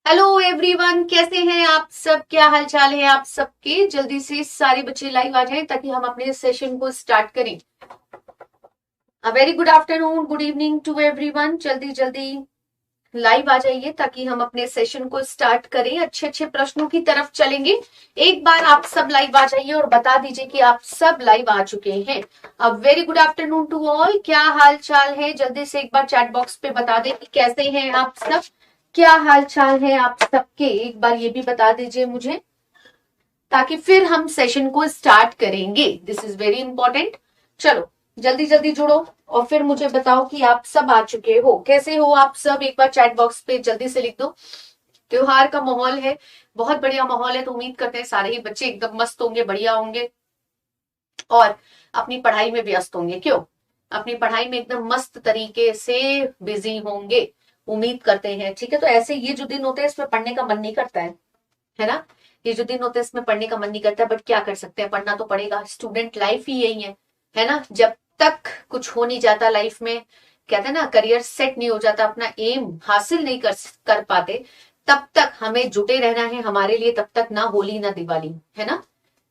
Hello everyone, कैसे हैं आप सब? क्या हाल चाल है आप सबके? जल्दी से सारे बच्चे लाइव आ जाएं ताकि हम अपने सेशन को स्टार्ट करें। A very good afternoon, good evening to everyone. जल्दी जल्दी लाइव आ जाइए ताकि हम अपने सेशन को स्टार्ट करें। अच्छे अच्छे प्रश्नों की तरफ चलेंगे। एक बार आप सब लाइव आ जाइए और बता दीजिए कि आप सब लाइव आ चुके हैं। A very good afternoon to all. क्या हाल चाल है? जल्दी से एक बार चैट बॉक्स पे बता दें कि कैसे हैं आप सब। क्या हाल चाल है आप सबके? एक बार ये भी बता दीजिए मुझे ताकि फिर हम सेशन को स्टार्ट करेंगे। This is very important. चलो जल्दी जल्दी जुड़ो और फिर मुझे बताओ कि आप सब आ चुके हो। कैसे हो आप सब? एक बार चैट बॉक्स पे जल्दी से लिख दो। त्योहार का माहौल है, बहुत बढ़िया माहौल है, तो उम्मीद करते हैं सारे ही बच्चे एकदम मस्त होंगे, बढ़िया होंगे और अपनी पढ़ाई में व्यस्त होंगे। क्यों? अपनी पढ़ाई में एकदम मस्त तरीके से बिजी होंगे, उम्मीद करते हैं। ठीक है, तो ऐसे ये जो दिन होते हैं इसमें पढ़ने का मन नहीं करता है ना? ये जो दिन होते हैं इसमें पढ़ने का मन नहीं करता, बट क्या कर सकते हैं, पढ़ना तो पड़ेगा। स्टूडेंट लाइफ ही यही है ना? जब तक कुछ हो नहीं जाता लाइफ में, कहते हैं ना, करियर सेट नहीं हो जाता, अपना एम हासिल नहीं कर पाते, तब तक हमें जुटे रहना है। हमारे लिए तब तक ना होली ना दिवाली, है ना?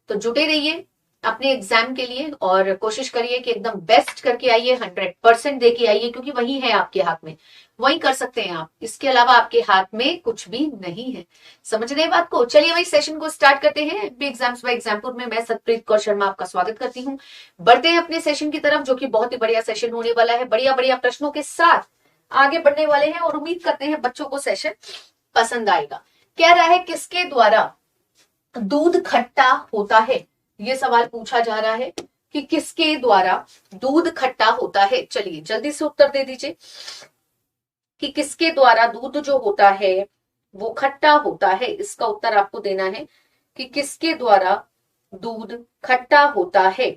तो जुटे रहिए अपने एग्जाम के लिए और कोशिश करिए कि एकदम बेस्ट करके आइए, 100% दे के आइए, क्योंकि वही है आपके हाथ में, वही कर सकते हैं आप। इसके अलावा आपके हाथ में कुछ भी नहीं है। समझ रहे हैं बात को? चलिए वही सेशन को स्टार्ट करते हैं। बी एग्जाम्स बाय एग्जामपुर में मैं सतप्रीत कौर शर्मा आपका स्वागत करती हूँ। बढ़ते हैं अपने सेशन की तरफ, जो कि बहुत ही बढ़िया सेशन होने वाला है। बढ़िया बढ़िया प्रश्नों के साथ आगे बढ़ने वाले हैं और उम्मीद करते हैं बच्चों को सेशन पसंद आएगा। कह रहा है किसके द्वारा दूध खट्टा होता है? ये सवाल पूछा जा रहा है कि किसके द्वारा दूध खट्टा होता है। चलिए जल्दी से उत्तर दे दीजिए कि किसके द्वारा दूध जो होता है वो खट्टा होता है। इसका उत्तर आपको देना है कि किसके द्वारा दूध खट्टा होता है।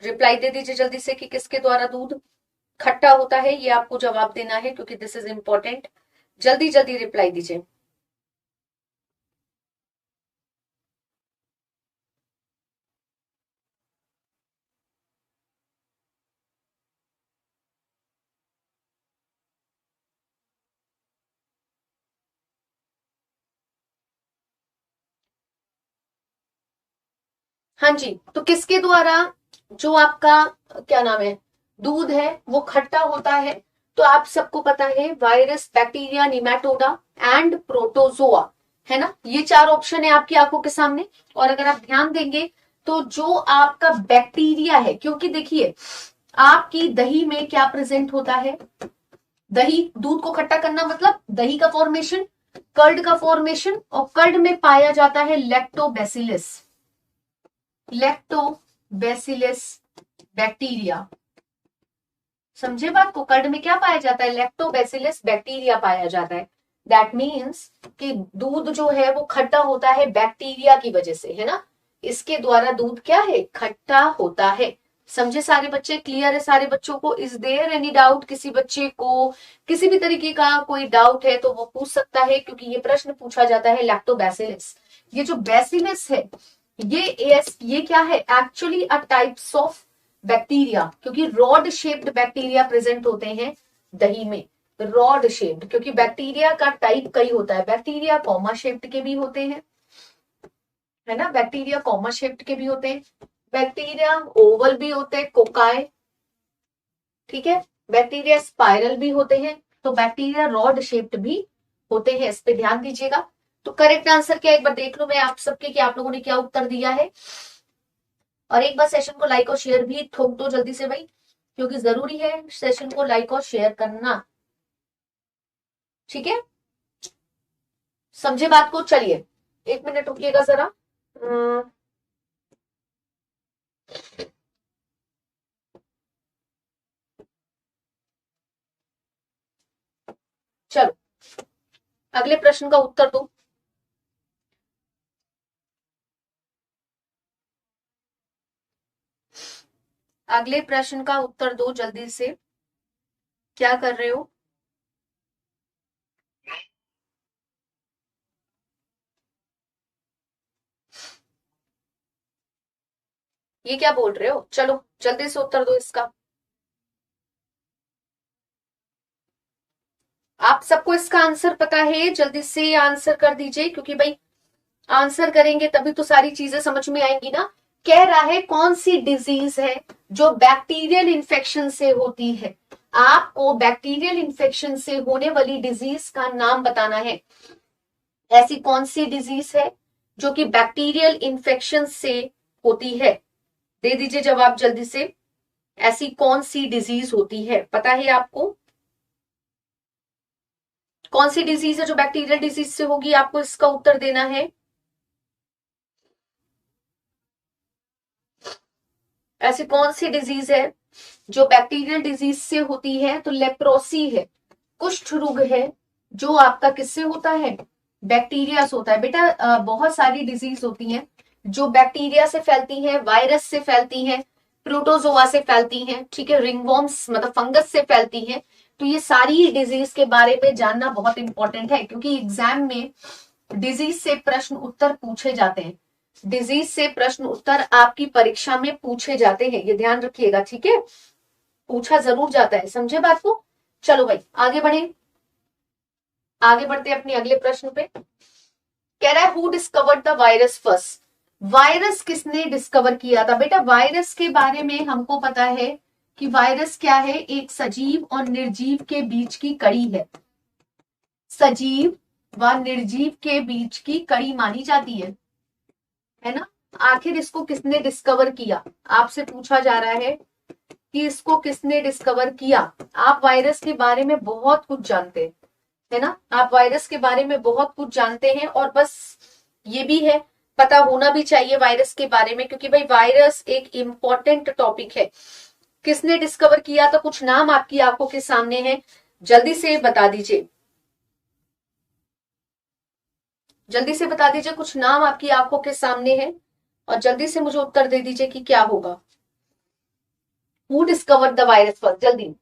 रिप्लाई दे दीजिए जल्दी से कि किसके द्वारा दूध खट्टा होता है। ये आपको जवाब देना है क्योंकि दिस इज इंपॉर्टेंट। जल्दी जल्दी रिप्लाई दीजिए। हाँ जी, तो किसके द्वारा जो आपका क्या नाम है दूध है वो खट्टा होता है? तो आप सबको पता है, virus, bacteria, Nematoda and protozoa, है ना? ये चार ऑप्शन है आपकी आंखों के सामने। और अगर आप ध्यान देंगे तो जो आपका बैक्टीरिया है, क्योंकि देखिए आपकी दही में क्या प्रेजेंट होता है? दही, दूध को खट्टा करना मतलब दही का फॉर्मेशन, कर्ड का फॉर्मेशन, और कर्ड में पाया जाता है लैक्टोबैसिलस। Lactobacillus bacteria. समझे बात को? कर्ड में क्या पाया जाता है? लैक्टोबैसिलस बैक्टीरिया पाया जाता है। दैट मीन्स कि दूध जो है वो खट्टा होता है बैक्टीरिया की वजह से, है ना? इसके द्वारा दूध क्या है? खट्टा होता है। समझे सारे बच्चे? क्लियर है सारे बच्चों को? Is there any doubt? किसी बच्चे को किसी भी तरीके का कोई डाउट है तो वो पूछ सकता है, क्योंकि ये प्रश्न पूछा जाता है लैक्टोबैसिलस। ये जो बैसिलस है ये क्या है? Actually a types of bacteria, क्योंकि रॉड शेप्ड बैक्टीरिया प्रेजेंट होते हैं दही में। रॉड शेप्ड, क्योंकि बैक्टीरिया का टाइप कई होता है। बैक्टीरिया कॉमा शेप्ड के भी होते हैं, है ना? बैक्टीरिया कॉमा शेप्ड के भी होते हैं, बैक्टीरिया ओवल भी होते हैं, कोकाय, ठीक है? बैक्टीरिया स्पाइरल भी होते हैं, तो बैक्टीरिया रॉड शेप्ड भी होते हैं। इस पे ध्यान दीजिएगा। तो करेक्ट आंसर क्या, एक बार देख लो मैं आप सबके कि आप लोगों ने क्या उत्तर दिया है। और एक बार सेशन को लाइक और शेयर भी ठोक दो जल्दी से भाई, क्योंकि जरूरी है सेशन को लाइक और शेयर करना। ठीक है, समझे बात को? चलिए एक मिनट रुकिएगा जरा। चलो अगले प्रश्न का उत्तर दो। अगले प्रश्न का उत्तर दो जल्दी से। क्या कर रहे हो? ये क्या बोल रहे हो? चलो जल्दी से उत्तर दो इसका। आप सबको इसका आंसर पता है? जल्दी से आंसर कर दीजिए, क्योंकि भाई आंसर करेंगे तभी तो सारी चीजें समझ में आएंगी ना। कह रहा है कौन सी डिजीज है जो बैक्टीरियल इन्फेक्शन से होती है। आपको बैक्टीरियल इन्फेक्शन से होने वाली डिजीज का नाम बताना है। ऐसी कौन सी डिजीज है जो कि बैक्टीरियल इन्फेक्शन से होती है? दे दीजिए जवाब जल्दी से। ऐसी कौन सी डिजीज होती है, पता है आपको? कौन सी डिजीज है जो बैक्टीरियल डिजीज से होगी? आपको इसका उत्तर देना है। ऐसी कौन सी डिजीज है जो बैक्टीरियल डिजीज से होती है? तो लेप्रोसी है, कुष्ठ रोग है, जो आपका किससे होता है? बैक्टीरिया से होता है। बेटा बहुत सारी डिजीज होती हैं जो बैक्टीरिया से फैलती हैं, वायरस से फैलती हैं, प्रोटोजोआ से फैलती हैं, ठीक है, रिंगवॉर्म्स मतलब फंगस से फैलती हैं। तो ये सारी डिजीज के बारे में जानना बहुत इंपॉर्टेंट है, क्योंकि एग्जाम में डिजीज से प्रश्न उत्तर पूछे जाते हैं। डिजीज से प्रश्न उत्तर आपकी परीक्षा में पूछे जाते हैं, ये ध्यान रखिएगा, ठीक है, पूछा जरूर जाता है, समझे बात को। चलो भाई आगे बढ़े, आगे बढ़ते अपने अगले प्रश्न पे। कह रहा है who discovered the virus first. Virus किसने डिस्कवर किया था? बेटा वायरस के बारे में हमको पता है कि वायरस क्या है, एक सजीव और निर्जीव के बीच की कड़ी है। सजीव व निर्जीव के बीच की कड़ी मानी जाती है ना। आखिर इसको किसने डिस्कवर किया, आपसे पूछा जा रहा है कि इसको किसने डिस्कवर किया। आप वायरस के बारे में बहुत कुछ जानते हैं, है ना, आप वायरस के बारे में बहुत कुछ जानते हैं, और बस ये भी है, पता होना भी चाहिए वायरस के बारे में, क्योंकि भाई वायरस एक इंपॉर्टेंट टॉपिक है। किसने डिस्कवर किया? तो कुछ नाम आपकी आंखों के सामने है, जल्दी से बता दीजिए, जल्दी से बता दीजिए, कुछ नाम आपकी आंखों के सामने है और जल्दी से मुझे उत्तर दे दीजिए कि क्या होगा। Who discovered the virus first, जल्दी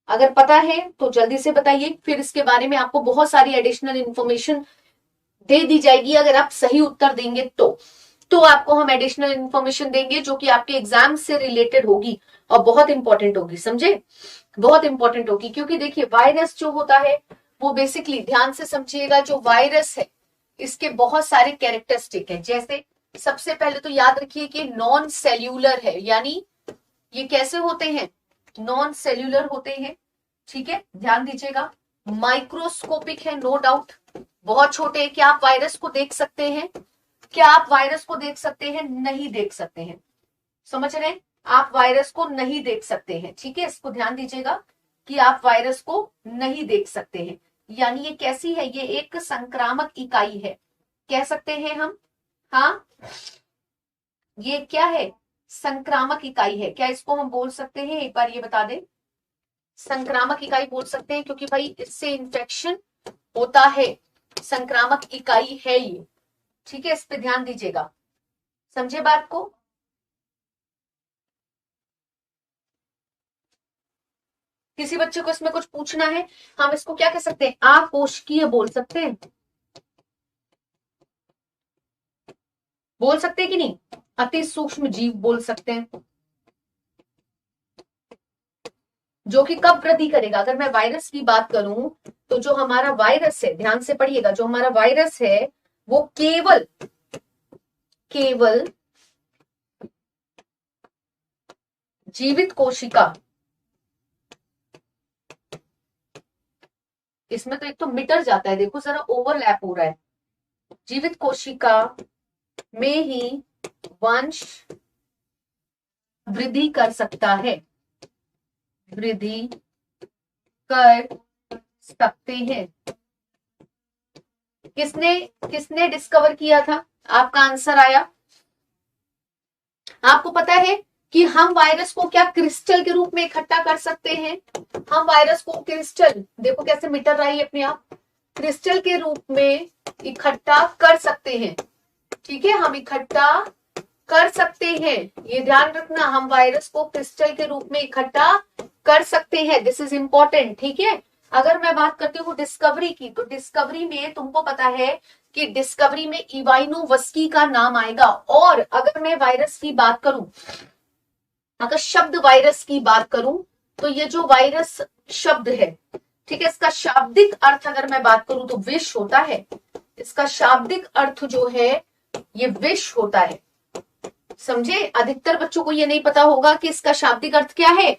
अगर पता है तो जल्दी से बताइए, फिर इसके बारे में आपको बहुत सारी एडिशनल इंफॉर्मेशन दे दी जाएगी। अगर आप सही उत्तर देंगे तो आपको हम एडिशनल इंफॉर्मेशन देंगे जो कि आपके एग्जाम से रिलेटेड होगी और बहुत इंपॉर्टेंट होगी, समझे, बहुत इंपॉर्टेंट होगी। क्योंकि देखिए वायरस जो होता है वो बेसिकली, ध्यान से समझिएगा, जो वायरस है इसके बहुत सारे कैरेक्टरिस्टिक है। जैसे सबसे पहले तो याद रखिए कि नॉन सेल्यूलर है, यानी ये कैसे होते हैं, नॉन सेल्यूलर होते हैं, ठीक है, ध्यान दीजिएगा। माइक्रोस्कोपिक है, नो डाउट, बहुत छोटे हैं। क्या आप वायरस को देख सकते हैं? क्या आप वायरस को देख सकते हैं? नहीं देख सकते हैं, समझ रहे हैं, आप वायरस को नहीं देख सकते हैं, ठीक है, इसको ध्यान दीजिएगा कि आप वायरस को नहीं देख सकते हैं। यानी ये कैसी है, ये एक संक्रामक इकाई है, कह सकते हैं हम, हाँ, ये क्या है, संक्रामक इकाई है। क्या इसको हम बोल सकते हैं, एक बार ये बता दें, संक्रामक इकाई बोल सकते हैं, क्योंकि भाई इससे इंफेक्शन होता है, संक्रामक इकाई है ये, ठीक है, इस पे ध्यान दीजिएगा, समझे बात को। किसी बच्चे को इसमें कुछ पूछना है, हम इसको क्या कह सकते हैं, आकोशिकीय बोल सकते हैं, बोल सकते हैं कि नहीं, अति सूक्ष्म जीव बोल सकते हैं, जो कि कब वृद्धि करेगा। अगर मैं वायरस की बात करूं तो जो हमारा वायरस है, ध्यान से पढ़िएगा, जो हमारा वायरस है वो केवल जीवित कोशिका, इसमें तो एक तो मीटर जाता है, देखो जरा ओवरलैप हो रहा है, जीवित कोशिका में ही वंश वृद्धि कर सकता है, वृद्धि कर सकते हैं। किसने डिस्कवर किया था? आपका आंसर आया। आपको पता है कि हम वायरस को क्या क्रिस्टल के रूप में इकट्ठा कर सकते हैं? हम वायरस को क्रिस्टल, देखो कैसे मीटर रहा है अपने आप, क्रिस्टल के रूप में इकट्ठा कर सकते हैं, ठीक है, हम इकट्ठा कर सकते हैं, ये ध्यान रखना, हम वायरस को क्रिस्टल के रूप में इकट्ठा कर सकते हैं, दिस इज इंपॉर्टेंट, ठीक है। अगर मैं बात करती हूँ डिस्कवरी की, तो डिस्कवरी में तुमको पता है कि डिस्कवरी में इवाइनोवस्की का नाम आएगा। और अगर मैं वायरस की बात करूं, अगर शब्द वायरस की बात करूं, तो ये जो वायरस शब्द है, ठीक है। इसका शाब्दिक अर्थ अगर मैं बात करूं तो विष होता है। इसका शाब्दिक अर्थ जो है ये विष होता है, समझे। अधिकतर बच्चों को ये नहीं पता होगा कि इसका शाब्दिक अर्थ क्या है,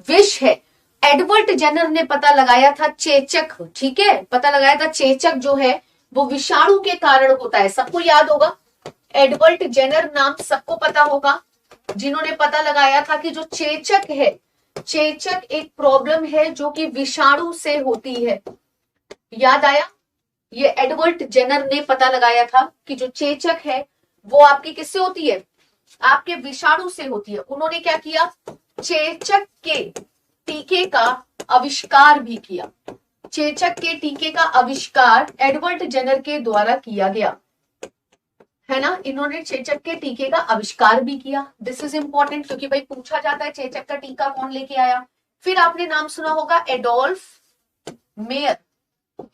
विष है। एडवर्ड जेनर ने पता लगाया था चेचक, ठीक है, पता लगाया था चेचक जो है वो विषाणु के कारण होता है। सबको याद होगा, एडवर्ड जेनर नाम सबको पता होगा, जिन्होंने पता लगाया था कि जो चेचक है, चेचक एक प्रॉब्लम है जो कि विषाणु से होती है। याद आया, ये एडवर्ड जेनर ने पता लगाया था कि जो चेचक है वो आपकी किससे होती है, आपके विषाणु से होती है। उन्होंने क्या किया, चेचक के टीके का आविष्कार भी किया। चेचक के टीके का आविष्कार एडवर्ड जेनर के द्वारा किया गया, है ना। इन्होंने चेचक के टीके का आविष्कार भी किया। दिस इज इंपॉर्टेंट, क्योंकि भाई पूछा जाता है चेचक का टीका कौन लेके आया। फिर आपने नाम सुना होगा एडोल्फ मेयर।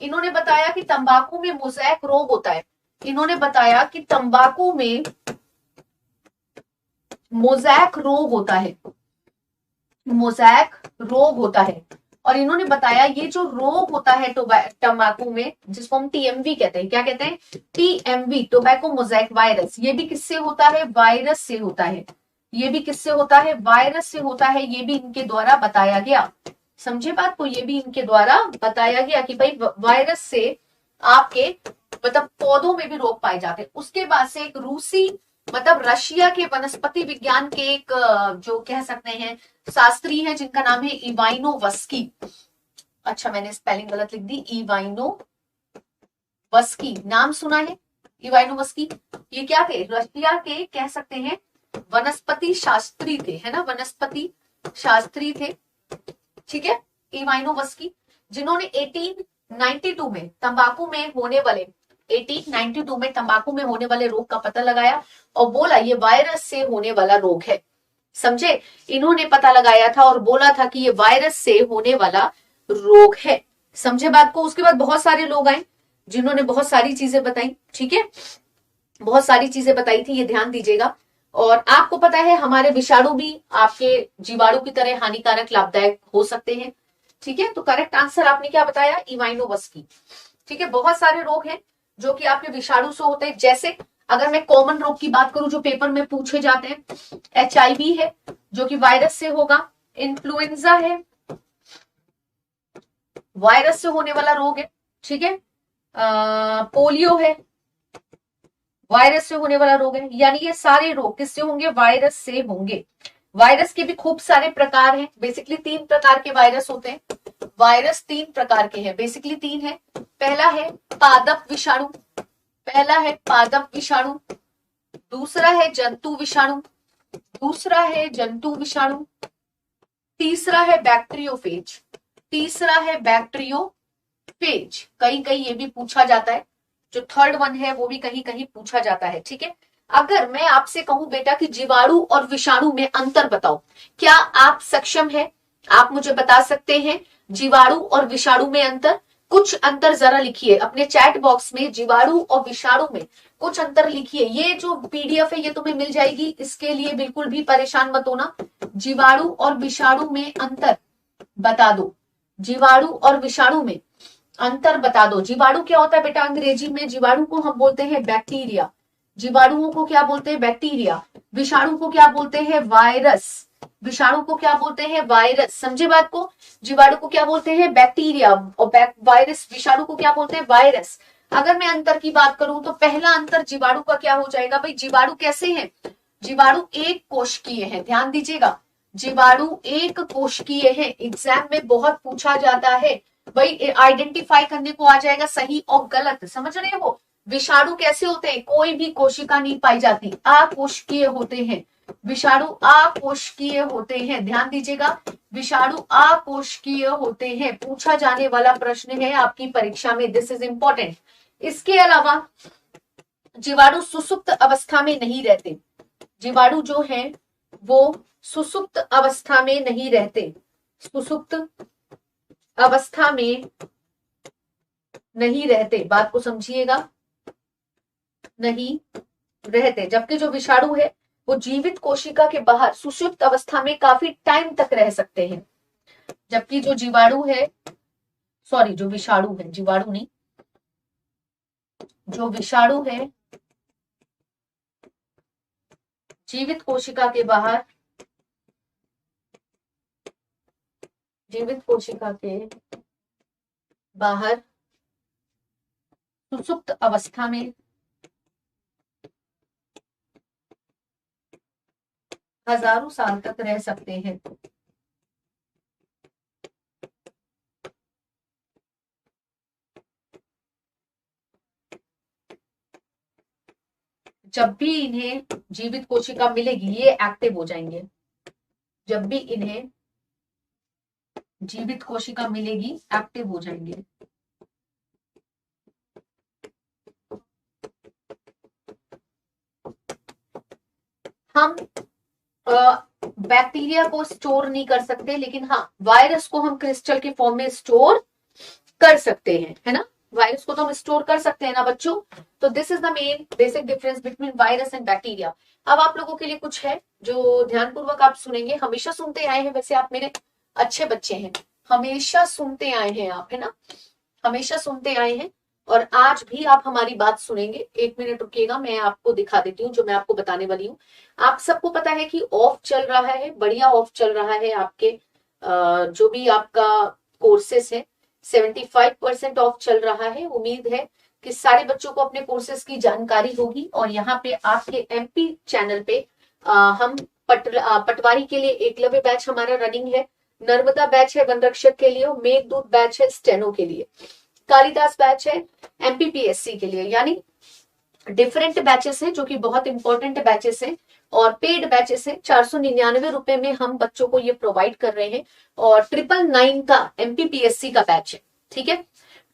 इन्होंने बताया कि तंबाकू में मोज़ैक रोग होता है। इन्होंने बताया कि तंबाकू में मोज़ैक रोग होता है, मोज़ैक रोग होता है। और इन्होंने बताया ये जो रोग होता है तंबाकू में, जिसको हम टीएमवी कहते हैं, क्या कहते हैं, टीएमवी, टोबैको मोज़ैक वायरस, ये भी किससे होता है, वायरस से होता है। ये भी किससे होता है, वायरस से होता है। ये भी इनके द्वारा बताया गया, समझे बात को, ये भी इनके द्वारा बताया गया कि भाई वायरस से आपके मतलब पौधों में भी रोग पाए जाते हैं। उसके बाद से एक रूसी मतलब रशिया के वनस्पति विज्ञान के एक जो कह सकते हैं शास्त्री हैं, जिनका नाम है इवानोवस्की। अच्छा, मैंने स्पेलिंग गलत लिख दी, इवानोवस्की नाम सुना है, इवानोवस्की। ये क्या थे, रशिया के कह सकते हैं वनस्पति शास्त्री थे, है ना, वनस्पति शास्त्री थे, ठीक है, इवानोवस्की, जिन्होंने 1892 में तंबाकू में होने वाले 1892 में तंबाकू में होने वाले रोग का पता लगाया और बोला ये वायरस से होने वाला रोग है, समझे। इन्होंने पता लगाया था और बोला था कि ये वायरस से होने वाला रोग है, समझे बात को। उसके बाद बहुत सारे लोग आए जिन्होंने बहुत सारी चीजें बताई, ठीक है, बहुत सारी चीजें बताई थी, ये ध्यान दीजिएगा। और आपको पता है हमारे विषाणु भी आपके जीवाणु की तरह हानिकारक लाभदायक हो सकते हैं, ठीक है। तो करेक्ट आंसर आपने क्या बताया, इवानोवस्की, ठीक है। बहुत सारे रोग हैं जो कि आपके विषाणु से होते हैं। जैसे अगर मैं कॉमन रोग की बात करूं जो पेपर में पूछे जाते हैं, एचआईवी है जो कि वायरस से होगा, इन्फ्लुएंजा है वायरस से होने वाला रोग है, ठीक है, पोलियो है वायरस से होने वाला रोग है। यानी ये सारे रोग किससे होंगे, वायरस से होंगे। वायरस के भी खूब सारे प्रकार हैं, बेसिकली 3 प्रकार के वायरस होते हैं। वायरस 3 प्रकार के हैं, बेसिकली 3 है। पहला है पादप विषाणु, पहला है पादप विषाणु, दूसरा है जंतु विषाणु, दूसरा है जंतु विषाणु, तीसरा है बैक्टीरियोफेज, तीसरा है बैक्टीरियोफेज। कहीं कहीं ये भी पूछा जाता है, जो थर्ड वन है वो भी कहीं कहीं पूछा जाता है, ठीक है। अगर मैं आपसे कहूं बेटा कि जीवाणु और विषाणु में अंतर बताओ, क्या आप सक्षम है, आप मुझे बता सकते हैं जीवाणु और विषाणु में अंतर? कुछ अंतर जरा लिखिए अपने चैट बॉक्स में, जीवाणु और विषाणु में कुछ अंतर लिखिए। ये जो पीडीएफ है ये तुम्हें मिल जाएगी, इसके लिए बिल्कुल भी परेशान मत होना। जीवाणु और विषाणु में अंतर बता दो, जीवाणु और विषाणु में अंतर बता दो। जीवाणु क्या होता है बेटा, अंग्रेजी में जीवाणु को हम बोलते हैं बैक्टीरिया, जीवाणुओं को क्या बोलते हैं, बैक्टीरिया। विषाणु को क्या बोलते हैं, वायरस, विषाणु को क्या बोलते हैं, वायरस, समझे बात को। जीवाणु को क्या बोलते हैं, बैक्टीरिया, और वायरस, विषाणु को क्या बोलते हैं, वायरस। अगर मैं अंतर की बात करूं तो पहला अंतर जीवाणु का क्या हो जाएगा, भाई जीवाणु कैसे हैं, जीवाणु एक कोशिकीय है, ध्यान दीजिएगा, जीवाणु एक कोशिकीय है। एग्जाम में बहुत पूछा जाता है, भाई आइडेंटिफाई करने को आ जाएगा सही और गलत, समझ रहे हो। विषाणु कैसे होते हैं, कोई भी कोशिका नहीं पाई जाती, अकोशिकीय होते हैं, विषाणु अकोशिकीय होते हैं, ध्यान दीजिएगा, विषाणु अकोशिकीय होते हैं। पूछा जाने वाला प्रश्न है आपकी परीक्षा में, दिस इज इंपॉर्टेंट। इसके अलावा जीवाणु सुसुप्त अवस्था में नहीं रहते, जीवाणु जो है वो सुसुप्त अवस्था में नहीं रहते, सुसुप्त अवस्था में नहीं रहते, बात को समझिएगा, नहीं रहते। जबकि जो विषाणु है वो जीवित कोशिका के बाहर सुषुप्त अवस्था में काफी टाइम तक रह सकते हैं, जबकि जो जीवाणु है सॉरी जो विषाणु है, जीवाणु नहीं, जो विषाणु है जीवित कोशिका के बाहर, जीवित कोशिका के बाहर सुसुप्त अवस्था में हजारों साल तक रह सकते हैं। जब भी इन्हें जीवित कोशिका मिलेगी ये एक्टिव हो जाएंगे। जब भी इन्हें जीवित कोशिका मिलेगी एक्टिव हो जाएंगे। हम बैक्टीरिया को स्टोर नहीं कर सकते, लेकिन हाँ वायरस को हम क्रिस्टल के फॉर्म में स्टोर कर सकते हैं, है ना। वायरस को तो हम स्टोर कर सकते हैं ना बच्चों। तो this is the main basic difference between virus and bacteria. अब आप लोगों के लिए कुछ है जो ध्यानपूर्वक आप सुनेंगे। हमेशा सुनते आए हैं, वैसे आप मेरे अच्छे बच्चे हैं, हमेशा सुनते आए हैं आप, है ना, हमेशा सुनते आए हैं और आज भी आप हमारी बात सुनेंगे। 1 मिनट रुकिएगा, मैं आपको दिखा देती हूँ जो मैं आपको बताने वाली हूँ। आप सबको पता है कि ऑफ चल रहा है, बढ़िया ऑफ चल रहा है आपके जो भी आपका कोर्सेस है 75% ऑफ चल रहा है। उम्मीद है कि सारे बच्चों को अपने कोर्सेस की जानकारी होगी। और यहाँ पे आपके एमपी चैनल पे हम पटवारी के लिए एकलव्य बैच हमारा रनिंग है, नर्मदा बैच है वन रक्षक के लिए, मेघदूत बैच है स्टेनो के लिए, कालिदास बैच है एमपीपीएससी के लिए। यानी डिफरेंट बैचेस हैं जो कि बहुत इंपॉर्टेंट बैचेस हैं और पेड बैचेस हैं। 499 रुपए में हम बच्चों को ये प्रोवाइड कर रहे हैं। और 999 का एमपीपीएससी का बैच है, ठीक है,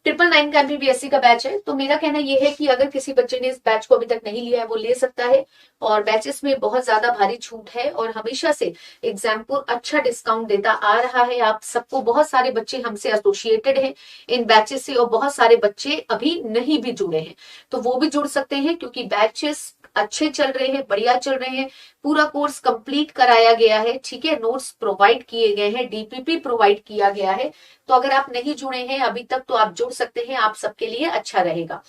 999 का एमपीपीएससी का बैच है। तो मेरा कहना यह है कि अगर किसी बच्चे ने इस बैच को अभी तक नहीं लिया है वो ले सकता है। और बैचेस में बहुत ज्यादा भारी छूट है और हमेशा से एग्जाम्पुल अच्छा डिस्काउंट देता आ रहा है आप सबको। बहुत सारे बच्चे हमसे एसोसिएटेड हैं इन बैचेस से और बहुत सारे बच्चे अभी नहीं भी जुड़े हैं, तो वो भी जुड़ सकते हैं क्योंकि बैचेस अच्छे चल रहे हैं, बढ़िया चल रहे हैं। पूरा कोर्स कंप्लीट कराया गया है, ठीक है, नोट्स प्रोवाइड किए गए हैं, डीपीपी प्रोवाइड किया गया है। तो अगर आप नहीं जुड़े हैं अभी तक तो आप जुड़ सकते हैं, आप सबके लिए अच्छा रहेगा,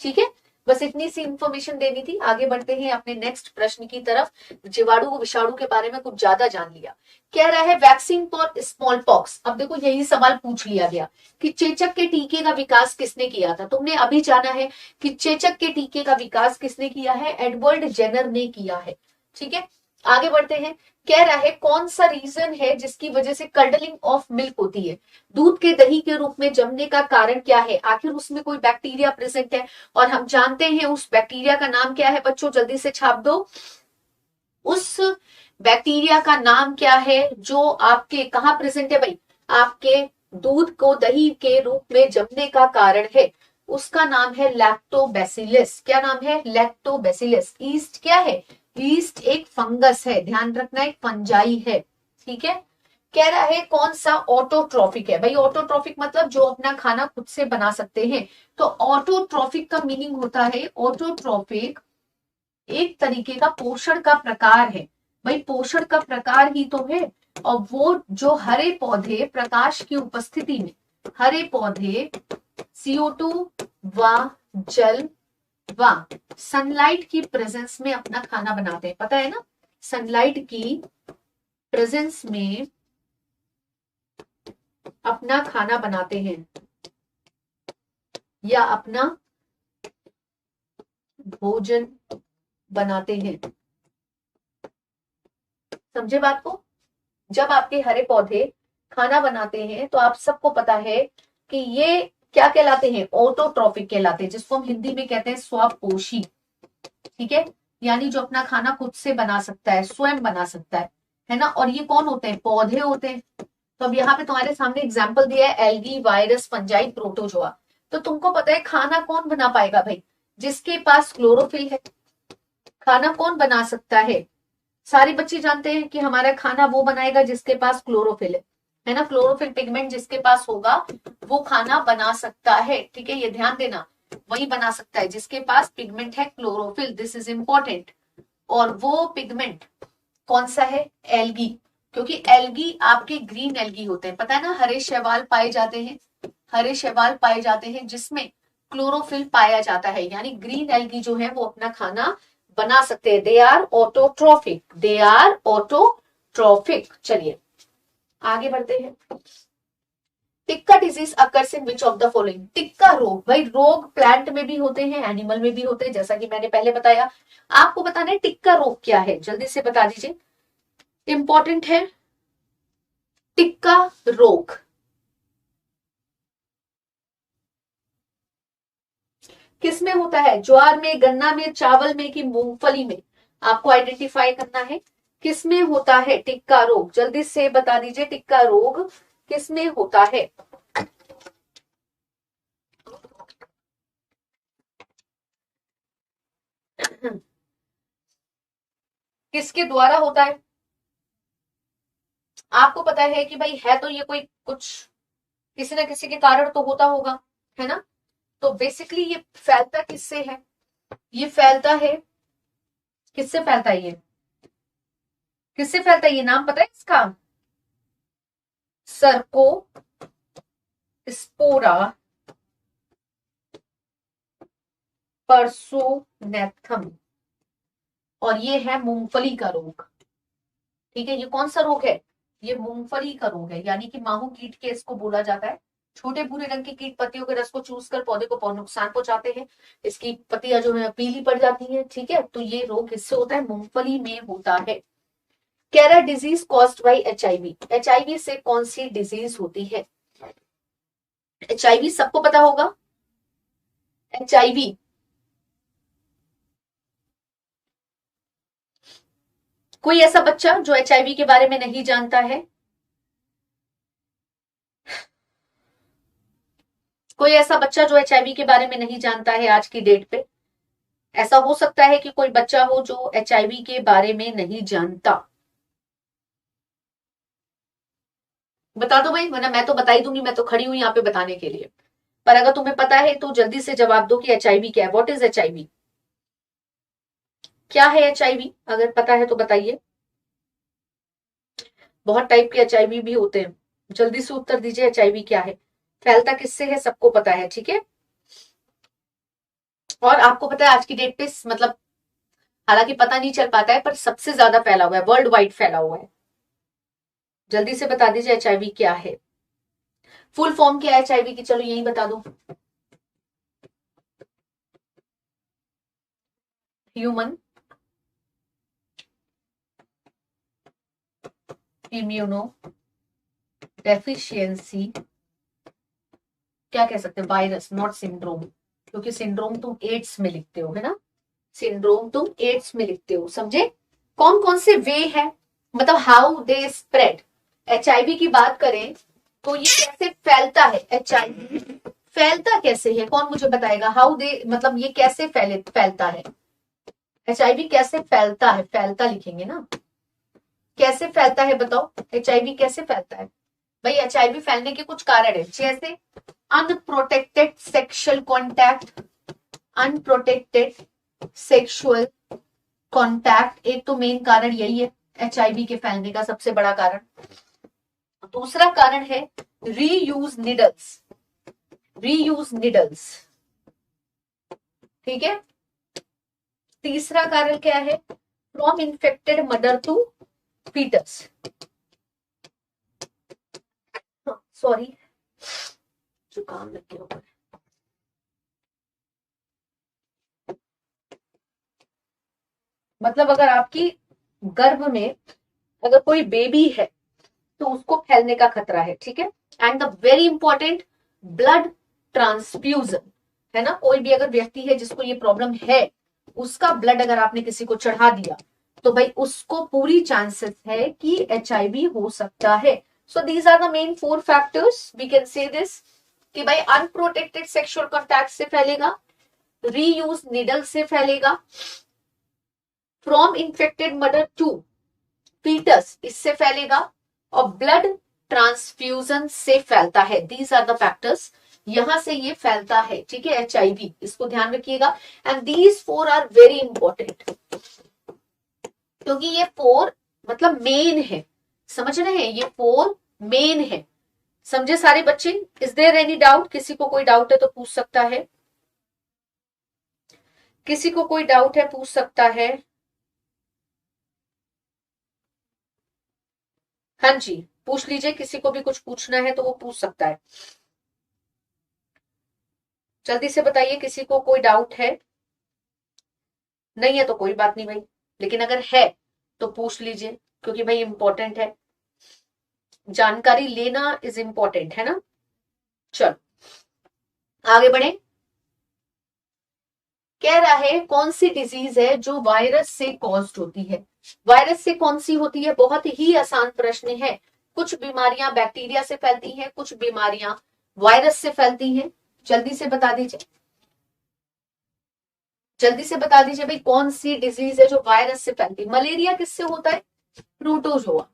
ठीक है। बस इतनी सी इंफॉर्मेशन देनी थी। आगे बढ़ते हैं अपने नेक्स्ट प्रश्न की तरफ। जीवाणु विषाणु के बारे में कुछ ज्यादा जान लिया। कह रहा है वैक्सीन फॉर स्मॉल पॉक्स। अब देखो यही सवाल पूछ लिया गया कि चेचक के टीके का विकास किसने किया था। तुमने अभी जाना है कि चेचक के टीके का विकास किसने किया है, एडवर्ड जेनर ने किया है, ठीक है। आगे बढ़ते हैं। कह रहा है कौन सा रीजन है जिसकी वजह से कर्डलिंग ऑफ मिल्क होती है, दूध के दही के रूप में जमने का कारण क्या है। आखिर उसमें कोई बैक्टीरिया प्रेजेंट है और हम जानते हैं उस बैक्टीरिया का नाम क्या है। बच्चों जल्दी से छाप दो, उस बैक्टीरिया का नाम क्या है जो आपके कहाँ प्रेजेंट है भाई, आपके दूध को दही के रूप में जमने का कारण है। उसका नाम है लैक्टोबैसिलस। क्या नाम है, लैक्टोबैसिलस। ईस्ट क्या है, ईस्ट एक फंगस है, ध्यान रखना एक फंजाई है, ठीक है। कह रहा है कौन सा ऑटोट्रॉफिक है। भाई ऑटोट्रॉफिक मतलब जो अपना खाना खुद से बना सकते हैं। तो ऑटोट्रॉफिक का मीनिंग होता है, ऑटोट्रॉफिक एक तरीके का पोषण का प्रकार है। भाई पोषण का प्रकार ही तो है। और वो जो हरे पौधे प्रकाश की उपस्थिति में, हरे पौधे CO2 व जल व सनलाइट की प्रेजेंस में अपना खाना बनाते हैं, पता है ना, सनलाइट की प्रेजेंस में अपना खाना बनाते हैं या अपना भोजन बनाते हैं। समझे बात को। जब आपके हरे पौधे खाना बनाते हैं तो आप सबको पता है कि ये क्या कहलाते हैं, ऑटोट्रॉफिक कहलाते हैं, जिसको हम हिंदी में कहते हैं स्वपोषी, ठीक है। यानी जो अपना खाना खुद से बना सकता है, स्वयं बना सकता है ना। और ये कौन होते हैं, पौधे होते हैं। तो अब यहाँ पे तुम्हारे सामने एग्जाम्पल दिया है एल्गी, वायरस, फंजाई, प्रोटोजोआ। तो तुमको पता है खाना कौन बना पाएगा भाई, जिसके पास क्लोरोफिल है। खाना कौन बना सकता है, सारे बच्चे जानते हैं कि हमारा खाना वो बनाएगा जिसके पास क्लोरोफिल है ना। क्लोरोफिल पिगमेंट जिसके पास होगा वो खाना बना सकता है, ठीक है, ये ध्यान देना, वही बना सकता है जिसके पास पिगमेंट है क्लोरोफिल, दिस इज इंपॉर्टेंट। और वो पिगमेंट कौन सा है, एल्गी, क्योंकि एल्गी आपके ग्रीन एल्गी होते हैं, पता है ना, हरे शैवाल पाए जाते हैं। हरे शैवाल पाए जाते हैं जिसमें क्लोरोफिल पाया जाता है, यानी ग्रीन एल्गी जो है वो अपना खाना बना सकते हैं। They are autotrophic, they are autotrophic. चलिए आगे बढ़ते हैं। Tikka disease occurs in which of the following. टिक्का रोग, भाई रोग प्लांट में भी होते हैं, एनिमल में भी होते हैं, जैसा कि मैंने पहले बताया। आपको बताना है टिक्का रोग क्या है, जल्दी से बता दीजिए, इंपॉर्टेंट है। टिक्का रोग किस में होता है? ज्वार में, गन्ना में, चावल में कि मूंगफली में? आपको आइडेंटिफाई करना है किस में होता है टिक्का रोग, जल्दी से बता दीजिए टिक्का रोग किस में होता है। किसके द्वारा होता है? आपको पता है कि भाई है तो ये कोई कुछ किसी ना किसी के कारण तो होता होगा, है ना? तो बेसिकली ये फैलता किससे है? ये फैलता है, किससे फैलता है? ये किससे फैलता है? ये नाम पता है इसका? सर्को स्पोरा परसोनेथम, और ये है मूंगफली का रोग। ठीक है, ये कौन सा रोग है? ये मूंगफली का रोग है, यानी कि माहू कीट के इसको बोला जाता है। छोटे भूरे रंग के कीट पत्तियों के रस को चूस कर पौधे को नुकसान पहुंचाते हैं, इसकी पत्तियां जो है पीली पड़ जाती हैं। ठीक है, तो ये रोग किससे होता है? मूंगफली में होता है। कैरा disease caused by HIV। HIV से कौन सी डिजीज होती है? HIV सबको पता होगा। HIV कोई ऐसा बच्चा जो HIV के बारे में नहीं जानता है? कोई ऐसा बच्चा जो HIV के बारे में नहीं जानता है आज की डेट पे? ऐसा हो सकता है कि कोई बच्चा हो जो HIV के बारे में नहीं जानता। बता दो भाई, वरना मैं तो बता ही दूंगी, मैं तो खड़ी हूं यहाँ पे बताने के लिए। पर अगर तुम्हें पता है तो जल्दी से जवाब दो कि HIV क्या है। What is HIV? क्या है HIV? अगर पता है तो बताइए। बहुत टाइप के HIV भी होते हैं, जल्दी से उत्तर दीजिए HIV क्या है, फैलता किससे है, सबको पता है। ठीक है, और आपको पता है आज की डेट पे मतलब हालांकि पता नहीं चल पाता है पर सबसे ज्यादा फैला हुआ है, वर्ल्ड वाइड फैला हुआ है। जल्दी से बता दीजिए HIV क्या है, फुल फॉर्म क्या है HIV की, चलो यही बता दो। ह्यूमन इम्यूनो डेफिशिएंसी, क्या कह सकते हैं, वायरस, नॉट सिंड्रोम, क्योंकि सिंड्रोम तुम एड्स में लिखते हो, है ना? सिंड्रोम तुम एड्स में लिखते हो, समझे? कौन कौन से वे है, मतलब हाउ दे स्प्रेड। HIV की बात करें तो ये कैसे फैलता है? HIV फैलता कैसे है, कौन मुझे बताएगा? हाउ दे मतलब ये कैसे फैलता है? HIV कैसे फैलता है? फैलता लिखेंगे ना, कैसे फैलता है बताओ, HIV कैसे फैलता है? भाई HIV फैलने के कुछ कारण है, जैसे unprotected sexual contact, unprotected sexual contact, एक तो मेन कारण यही है HIV के फैलने का सबसे बड़ा कारण। दूसरा कारण है रीयूज निडल्स, रीयूज निडल्स। ठीक है, तीसरा कारण क्या है? From infected mother to foetus, sorry जुकाम लग गया ऊपर। मतलब अगर आपकी गर्भ में अगर कोई बेबी है तो उसको फैलने का खतरा है। ठीक है, and the very important blood transfusion, है ना? कोई भी अगर व्यक्ति है जिसको ये प्रॉब्लम है, उसका ब्लड अगर आपने किसी को चढ़ा दिया तो भाई उसको पूरी चांसेस है कि HIV हो सकता है। So these are the main 4 factors, we can say this कि भाई अनप्रोटेक्टेड सेक्सुअल कॉन्टैक्ट से फैलेगा, रीयूज निडल से फैलेगा, from infected mother to foetus इससे फैलेगा, और ब्लड ट्रांसफ्यूजन से फैलता है। दीज आर द फैक्टर्स, यहां से ये फैलता है। ठीक है, HIV, इसको ध्यान रखिएगा। And these 4 are very important, क्योंकि ये 4 मतलब मेन है, समझ रहे हैं? ये 4 मेन है, समझे सारे बच्चे? Is there any doubt? किसी को कोई डाउट है तो पूछ सकता है, किसी को कोई डाउट है पूछ सकता है। हाँ जी, पूछ लीजिए, किसी को भी कुछ पूछना है तो वो पूछ सकता है। जल्दी से बताइए, किसी को कोई डाउट है? नहीं है तो कोई बात नहीं भाई, लेकिन अगर है तो पूछ लीजिए, क्योंकि भाई इंपॉर्टेंट है, जानकारी लेना इज इंपॉर्टेंट, है ना। चलो आगे बढ़े। कह रहा है कौन सी डिजीज है जो वायरस से कॉज्ड होती है। वायरस से कौन सी होती है? बहुत ही आसान प्रश्न है। कुछ बीमारियां बैक्टीरिया से फैलती हैं, कुछ बीमारियां वायरस से फैलती हैं। जल्दी से बता दीजिए, जल्दी से बता दीजिए भाई, कौन सी डिजीज है जो वायरस से फैलती है? मलेरिया किससे होता है? प्रोटोजोआ।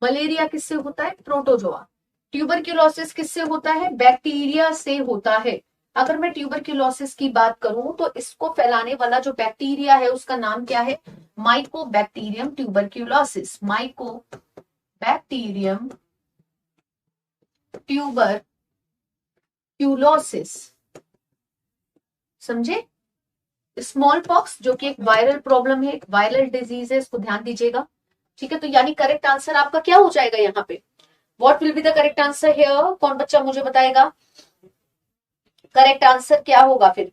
मलेरिया किससे होता है? प्रोटोजोआ। ट्यूबरक्यूलोसिस किससे होता है? बैक्टीरिया से होता है। अगर मैं ट्यूबरक्यूलोसिस की बात करूं तो इसको फैलाने वाला जो बैक्टीरिया है उसका नाम क्या है? Mycobacterium tuberculosis. Mycobacterium tuberculosis. समझे? स्मॉल पॉक्स जो कि एक वायरल प्रॉब्लम है, एक वायरल डिजीज है, इसको ध्यान दीजिएगा। ठीक है, तो यानी करेक्ट आंसर आपका क्या हो जाएगा यहाँ पे? What will be the correct answer here? कौन बच्चा मुझे बताएगा करेक्ट आंसर क्या होगा फिर?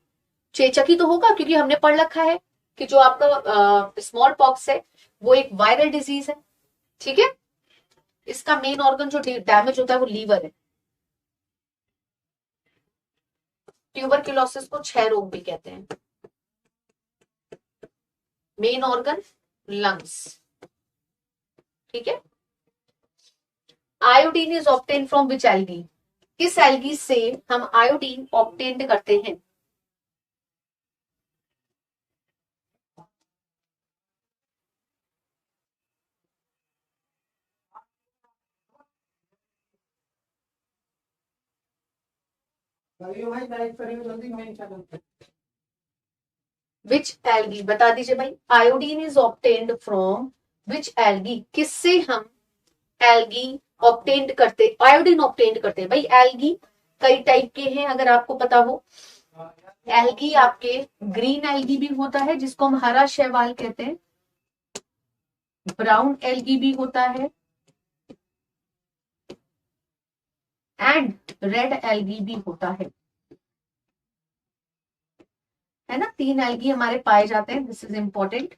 चेचक ही तो होगा, क्योंकि हमने पढ़ रखा है कि जो आपका स्मॉल पॉक्स है वो एक वायरल डिजीज है। ठीक है, इसका मेन ऑर्गन जो डैमेज होता है वो लीवर है। ट्यूबरक्यूलोसिस को क्षय रोग भी कहते हैं। Main organ lungs. ठीक है। Iodine is obtain from which algae? किस एल्गी से हम आयोडीन ऑब्टेन करते हैं? विच एल्गी बता दीजिए भाई। Iodine is obtained from which algae? किससे हम एल्गी ऑब्टेन्ड करते, आयोडीन ऑब्टेन्ड करते हैं? भाई एल्गी कई टाइप के हैं, अगर आपको पता हो। एल्गी आपके ग्रीन एल्गी भी होता है जिसको हम हरा शैवाल कहते हैं, ब्राउन एल्गी भी होता है, एंड रेड एल्गी भी होता है ना। तीन एल्गी हमारे पाए जाते हैं, this is important.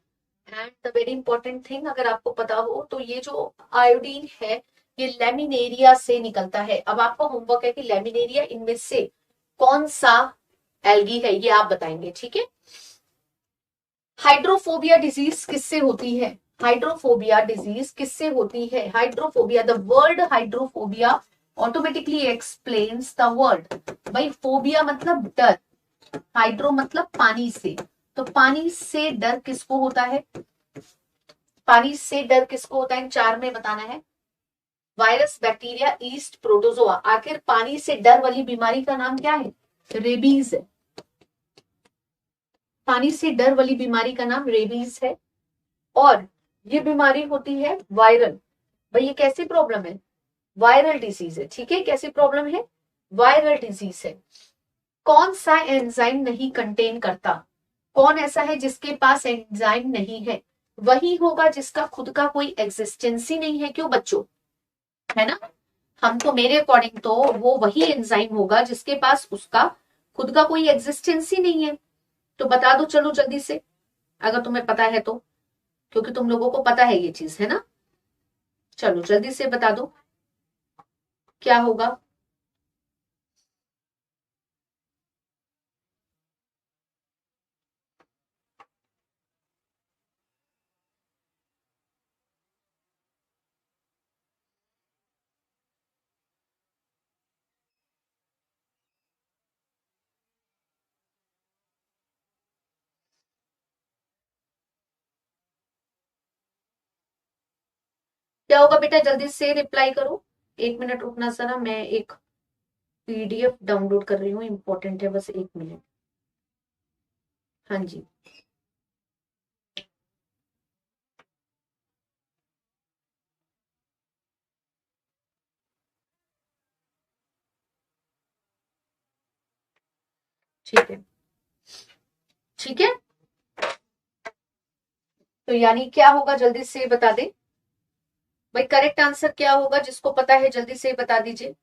And the very important thing, अगर आपको पता हो तो ये जो आयोडीन है ये लेमिनेरिया से निकलता है। अब आपका होमवर्क है कि लेमिनेरिया इनमें से कौन सा एल्गी है, ये आप बताएंगे। ठीक है। हाइड्रोफोबिया डिजीज किससे होती है? हाइड्रोफोबिया डिजीज किससे होती है? Hydrophobia, the word hydrophobia automatically explains the word. भाई फोबिया मतलब डर, हाइड्रो मतलब पानी से, तो पानी से डर किसको होता है? पानी से डर किसको होता है? चार में बताना है। Virus, bacteria, east, protozoa. आखिर पानी से डर वाली बीमारी का नाम क्या है? रेबीज है। पानी से डर वाली बीमारी का नाम रेबीज है, और ये बीमारी होती है वायरल। भाई ये कैसी प्रॉब्लम है? वायरल डिजीज है। ठीक है, कैसी प्रॉब्लम है? वायरल डिजीज है। कौन सा एंजाइम नहीं कंटेन करता? कौन ऐसा है जिसके पास एंजाइम नहीं है? वही होगा जिसका खुद का कोई एग्जिस्टेंस ही नहीं है। क्यों बच्चों, है ना। हम तो, मेरे अकॉर्डिंग तो वो वही एंजाइम होगा जिसके पास उसका खुद का कोई एग्जिस्टेंस ही नहीं है। तो बता दो चलो जल्दी से, अगर तुम्हें पता है तो, क्योंकि तुम लोगों को पता है ये चीज, है ना। चलो जल्दी से बता दो क्या होगा। क्या होगा बेटा, जल्दी से रिप्लाई करो। एक मिनट रुकना सना, मैं एक पीडीएफ डाउनलोड कर रही हूँ, इंपॉर्टेंट है, बस एक मिनट। हाँ जी। ठीक है, ठीक है। तो यानी क्या होगा, जल्दी से बता दे भाई, करेक्ट आंसर क्या होगा, जिसको पता है जल्दी से बता दीजिए,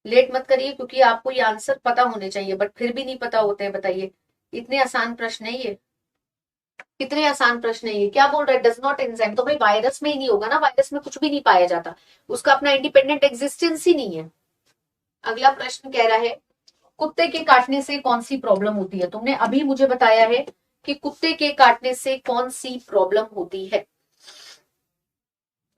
लेट मत करिए, क्योंकि आपको ये आंसर पता होने चाहिए, बट फिर भी नहीं पता होते हैं। बताइए, इतने आसान प्रश्न है ये, कितने आसान प्रश्न है ये। क्या बोल रहा है, डज नॉट एंजाइम, तो भाई वायरस में ही नहीं होगा ना, वायरस में कुछ भी नहीं पाया जाता, उसका अपना इंडिपेंडेंट एग्जिस्टेंस ही नहीं है। अगला प्रश्न कह रहा है, कुत्ते के काटने से कौन सी प्रॉब्लम होती है। तुमने अभी मुझे बताया है कि कुत्ते के काटने से कौन सी प्रॉब्लम होती है,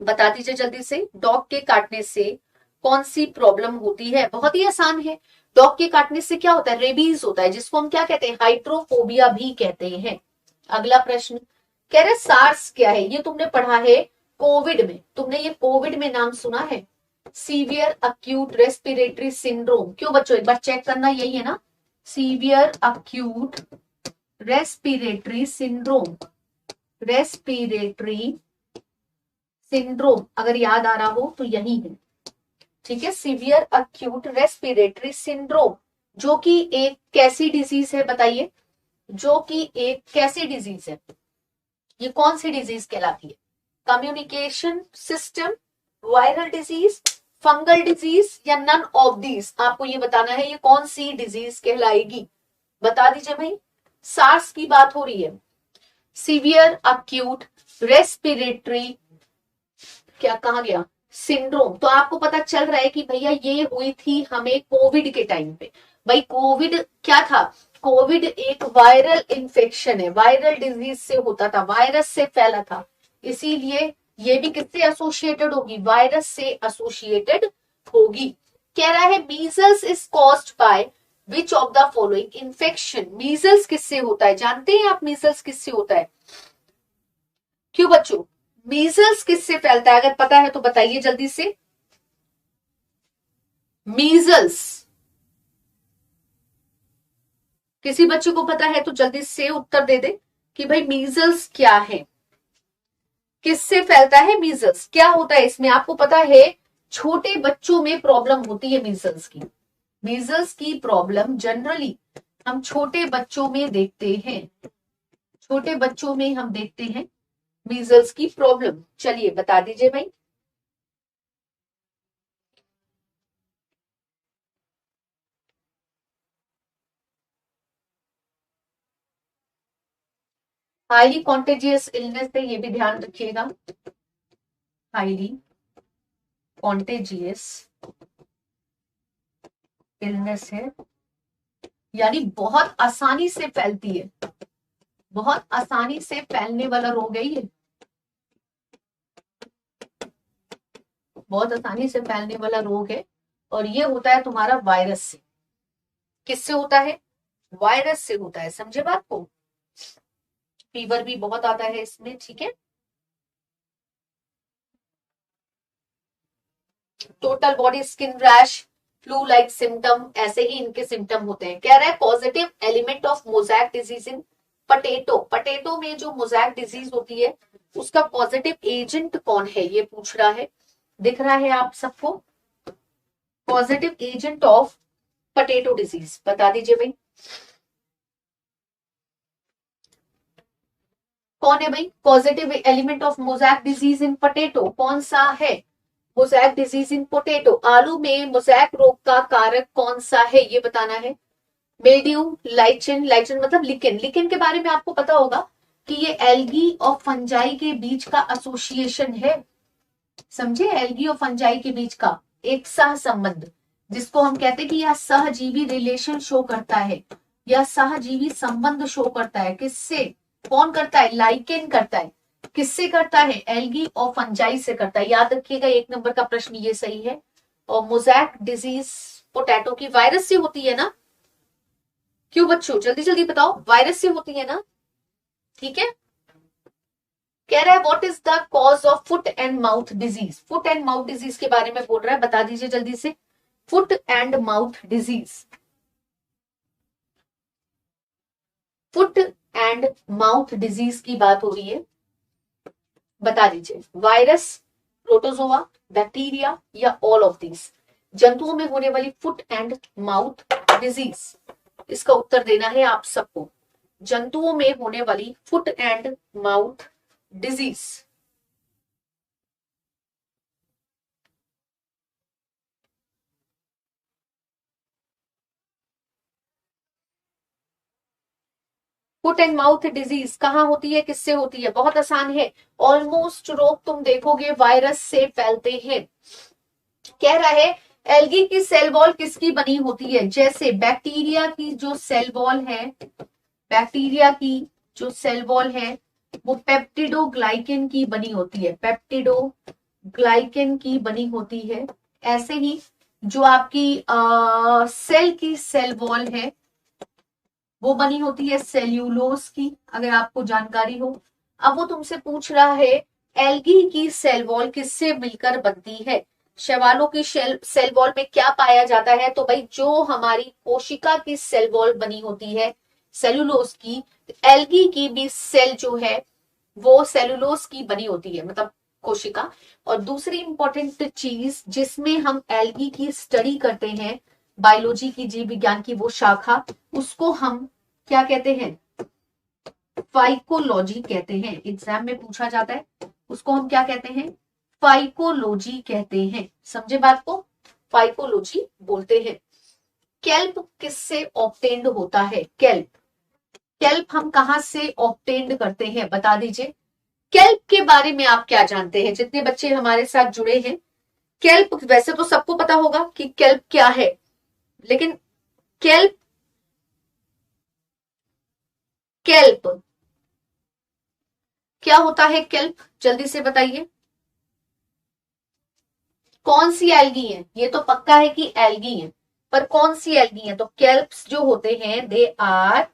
बता दीजिए जल्दी से। डॉग के काटने से कौन सी प्रॉब्लम होती है, बहुत ही आसान है। डॉग के काटने से क्या होता है, रेबीज होता है, जिसको हम क्या कहते हैं, हाइड्रोफोबिया भी कहते हैं। अगला प्रश्न कह रहे सार्स क्या है, ये तुमने पढ़ा है कोविड में, तुमने ये कोविड में नाम सुना है, सीवियर अक्यूट रेस्पिरेटरी सिंड्रोम। क्यों बच्चों, एक बार चेक करना, यही है ना, severe acute respiratory syndrome, respiratory syndrome, अगर याद आ रहा हो तो यही है, ठीक है, सीवियर अक्यूट रेस्पिरेटरी सिंड्रोम, जो कि एक कैसी डिजीज है, बताइए, जो कि एक कैसी डिजीज है, ये कौन सी डिजीज कहलाती है, communication system, viral disease, fungal disease, या नन ऑफ दीज, आपको ये बताना है ये कौन सी डिजीज कहलाएगी, बता दीजिए भाई। सार्स की बात हो रही है, सीवियर अक्यूट रेस्पिरेटरी, क्या कहा गया, सिंड्रोम, तो आपको पता चल रहा है कि भैया ये हुई थी हमें कोविड के टाइम पे। भाई कोविड क्या था, कोविड एक वायरल इन्फेक्शन है, वायरल डिजीज से होता था, वायरस से फैला था, इसीलिए ये भी किससे एसोसिएटेड होगी, वायरस से एसोसिएटेड होगी। कह रहा है measles is caused by which of the following infection, measles किससे होता है, जानते हैं आप मीजल्स किससे होता है, क्यों बच्चों, मीजल्स किससे फैलता है, अगर पता है तो बताइए जल्दी से। मीजल्स, किसी बच्चे को पता है तो जल्दी से उत्तर दे दे कि भाई मीजल्स क्या है, किससे फैलता है मीजल्स, क्या होता है इसमें, आपको पता है छोटे बच्चों में प्रॉब्लम होती है मीजल्स की, मीजल्स की प्रॉब्लम जनरली हम छोटे बच्चों में देखते हैं, छोटे बच्चों में हम देखते हैं मीजल्स की प्रॉब्लम। चलिए बता दीजिए भाई। हाईली कॉन्टेजियस इलनेस है, ये भी ध्यान रखिएगा, हाईली कॉन्टेजियस इलनेस है, यानी बहुत आसानी से फैलती है, बहुत आसानी से फैलने वाला रोग है ये, बहुत आसानी से फैलने वाला रोग है, और ये होता है तुम्हारा वायरस से, किससे होता है, वायरस से होता है, समझे बात को, फीवर भी बहुत आता है इसमें, ठीक है। Total body skin rash, flu like symptom, ऐसे ही इनके सिम्टम होते हैं। कह रहा है positive element of mosaic disease in potato, potato में जो मोजैक डिजीज होती है उसका पॉजिटिव एजेंट कौन है, ये पूछ रहा है, दिख रहा है आप सबको, positive agent of potato disease, बता दीजिए भाई कौन है भाई, positive element of mosaic disease in potato कौन सा है, मोजैक डिजीज इन पोटैटो, आलू में मोजैक रोग का कारक कौन सा है, ये बताना है। मिल्ड्यू, लाइचन, लाइचन मतलब लिकेन, लिकेन के बारे में आपको पता होगा कि ये एल्गी और फंजाई के बीच का एसोसिएशन है, समझे, एल्गी और फंजाई के बीच का एक सह संबंध, जिसको हम कहते हैं कि यह सहजीवी रिलेशन शो करता है, यह सहजीवी संबंध शो करता है, किससे, कौन करता है, लाइकेन करता है, किससे करता है, एल्गी और फंजाई से करता है, याद रखिएगा, एक नंबर का प्रश्न ये सही है। और मोजैक डिजीज पोटैटो की वायरस से होती है ना, क्यों बच्चों जल्दी जल्दी बताओ, वायरस से होती है ना, ठीक है। कह रहा है what is the cause of foot and mouth disease, foot and mouth disease के बारे में बोल रहा है, बता दीजिए जल्दी से, foot and mouth disease, foot and mouth disease की बात हो रही है, बता दीजिए, वायरस, प्रोटोजोआ, बैक्टीरिया, या ऑल ऑफ दीज, जंतुओं में होने वाली फुट एंड माउथ डिजीज, इसका उत्तर देना है आप सबको। जंतुओं में होने वाली foot and mouth disease. Foot and mouth disease कहाँ होती है, किससे होती है? बहुत आसान है। ऑलमोस्ट रोग तुम देखोगे वायरस से फैलते हैं। कह रहा है एल्गी की सेल वॉल किसकी बनी होती है? जैसे बैक्टीरिया की जो सेल वॉल है, बैक्टीरिया की जो सेल वॉल है वो पेप्टिडोग्लाइकेन की बनी होती है, पेप्टिडोग्लाइकेन की बनी होती है। ऐसे ही जो आपकी सेल की सेल वॉल है वो बनी होती है सेल्यूलोज की, अगर आपको जानकारी हो। अब वो तुमसे पूछ रहा है एल्गी की सेल वॉल किससे मिलकर बनती है? शैवालों की सेल वॉल में क्या पाया जाता है? तो भाई जो हमारी कोशिका की सेल वॉल बनी होती है सेल्यूलोज की, एल्गी की भी सेल जो है वो सेल्यूलोज की बनी होती है, मतलब कोशिका। और दूसरी इंपॉर्टेंट चीज जिसमें हम एल्गी की स्टडी करते हैं, बायोलॉजी की, जीव विज्ञान की वो शाखा, उसको हम क्या कहते हैं? फाइकोलॉजी कहते हैं। एग्जाम में पूछा जाता है, उसको हम क्या कहते हैं? फाइकोलॉजी कहते हैं। समझे बात को? फाइकोलॉजी बोलते हैं। केल्प किससे ऑब्टेन्ड होता है? केल्प, केल्प हम कहां से ऑब्टेन्ड करते हैं बता दीजिए। केल्प के बारे में आप क्या जानते हैं, जितने बच्चे हमारे साथ जुड़े हैं? केल्प वैसे तो सबको पता होगा कि केल्प क्या है, लेकिन केल्प, केल्प क्या होता है? केल्प जल्दी से बताइए। कौन सी एल्गी है? ये तो पक्का है कि एल्गी है, पर कौन सी एल्गी है? तो केल्प्स जो होते हैं दे आर,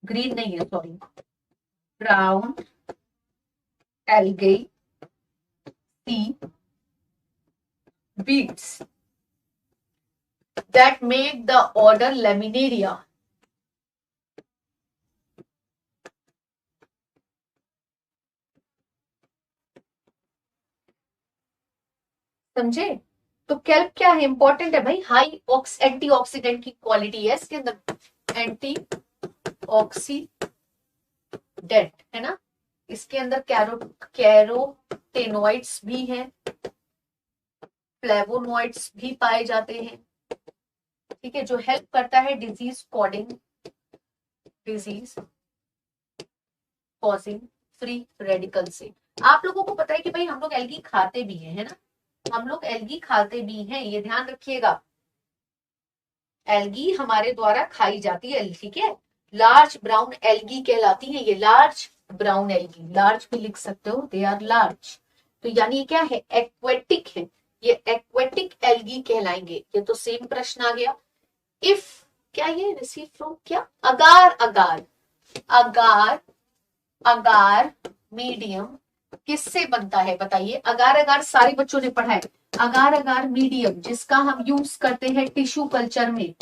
ग्रीन नहीं है sorry, brown algae seaweeds that make the order Laminaria। समझे? तो केल्प क्या है? इंपॉर्टेंट है भाई, हाई एंटीऑक्सीडेंट की क्वालिटी है इसके अंदर, एंटी ऑक्सीडेंट है ना। इसके अंदर कैरोटेनॉइड्स भी हैं, फ्लेवोनॉइड्स भी पाए जाते हैं, ठीक है, जो हेल्प करता है डिजीज कॉजिंग फ्री रेडिकल से। आप लोगों को पता है कि भाई हम लोग एल्गी खाते भी हैं, है ना, हम लोग एल्गी खाते भी हैं, ये ध्यान रखिएगा। एल्गी हमारे द्वारा खाई जाती है, ठीक है। लार्ज ब्राउन एल्गी कहलाती है ये, लार्ज ब्राउन एल्गी, लार्ज भी लिख सकते हो, दे आर लार्ज। तो यानी ये क्या है? एक्वेटिक है, ये एक्वेटिक एल्गी कहलाएंगे। ये तो सेम प्रश्न आ गया। इफ क्या ये रिसीव फ्रॉम क्या? अगार, अगार, अगार, अगार मीडियम किससे बनता है बताइए? अगार अगार सारे बच्चों ने पढ़ा है। अगार अगार मीडियम जिसका हम यूज करते हैं टिश्यू कल्चर में,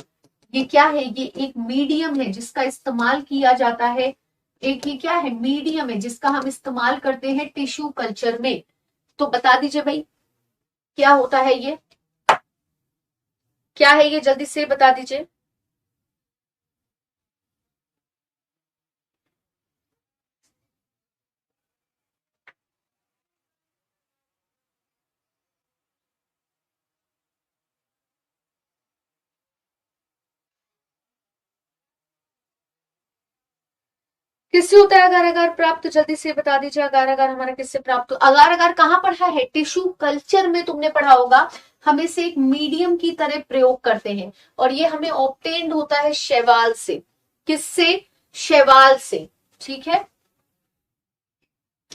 ये क्या है? ये एक मीडियम है जिसका इस्तेमाल किया जाता है। एक ये क्या है? मीडियम है जिसका हम इस्तेमाल करते हैं टिश्यू कल्चर में। तो बता दीजिए भाई क्या होता है ये, क्या है ये? जल्दी से बता दीजिए। किससे होता है अगार अगार प्राप्त? जल्दी से बता दीजिए अगार अगार हमारा किससे प्राप्त? अगार अगार कहाँ पढ़ा है? टिश्यू कल्चर में तुमने पढ़ा होगा। हम इसे एक मीडियम की तरह प्रयोग करते हैं और ये हमें ऑब्टेन्ड होता है शैवाल से। किससे? शैवाल से, ठीक है।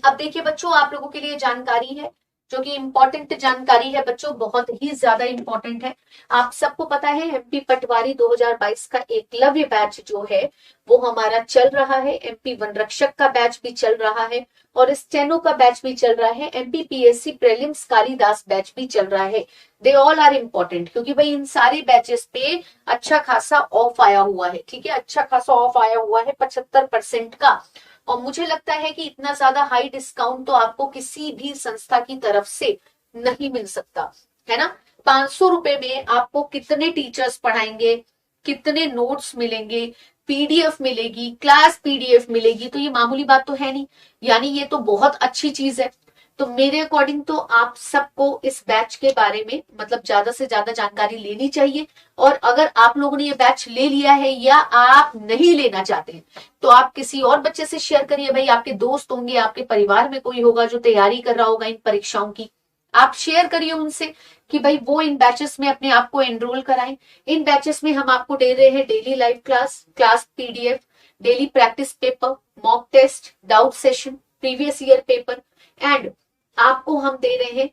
अब देखिए बच्चों, आप लोगों के लिए जानकारी है जो कि इंपॉर्टेंट जानकारी है बच्चों, बहुत ही ज्यादा इंपॉर्टेंट है। आप सबको पता है एमपी पटवारी 2022 का एकलव्य बैच जो है वो हमारा चल रहा है, एमपी वन रक्षक का बैच भी चल रहा है और स्टेनो का बैच भी चल रहा है, MP PSC prelims Kalidas batch भी चल रहा है। दे ऑल आर इम्पोर्टेंट क्योंकि भाई इन सारे बैचेस पे अच्छा खासा ऑफ आया हुआ है, ठीक है, अच्छा खासा ऑफ आया हुआ है 75% का। और मुझे लगता है कि इतना ज्यादा हाई डिस्काउंट तो आपको किसी भी संस्था की तरफ से नहीं मिल सकता, है ना। 500 रुपए में आपको कितने टीचर्स पढ़ाएंगे, कितने नोट्स मिलेंगे, पीडीएफ मिलेगी, क्लास पीडीएफ मिलेगी, तो ये मामूली बात तो है नहीं, यानी ये तो बहुत अच्छी चीज है। तो मेरे अकॉर्डिंग तो आप सबको इस बैच के बारे में मतलब ज्यादा से ज्यादा जानकारी लेनी चाहिए। और अगर आप लोगों ने ये बैच ले लिया है या आप नहीं लेना चाहते तो आप किसी और बच्चे से शेयर करिए। भाई आपके दोस्त होंगे, आपके परिवार में कोई होगा जो तैयारी कर रहा होगा इन परीक्षाओं की, आप शेयर करिए उनसे कि भाई वो इन बैचेस में अपने आप को एनरोल कराएं। इन बैचेस में हम आपको दे रहे हैं daily live class, class PDF, daily practice paper, mock test, doubt session, previous year paper, and आपको हम दे रहे हैं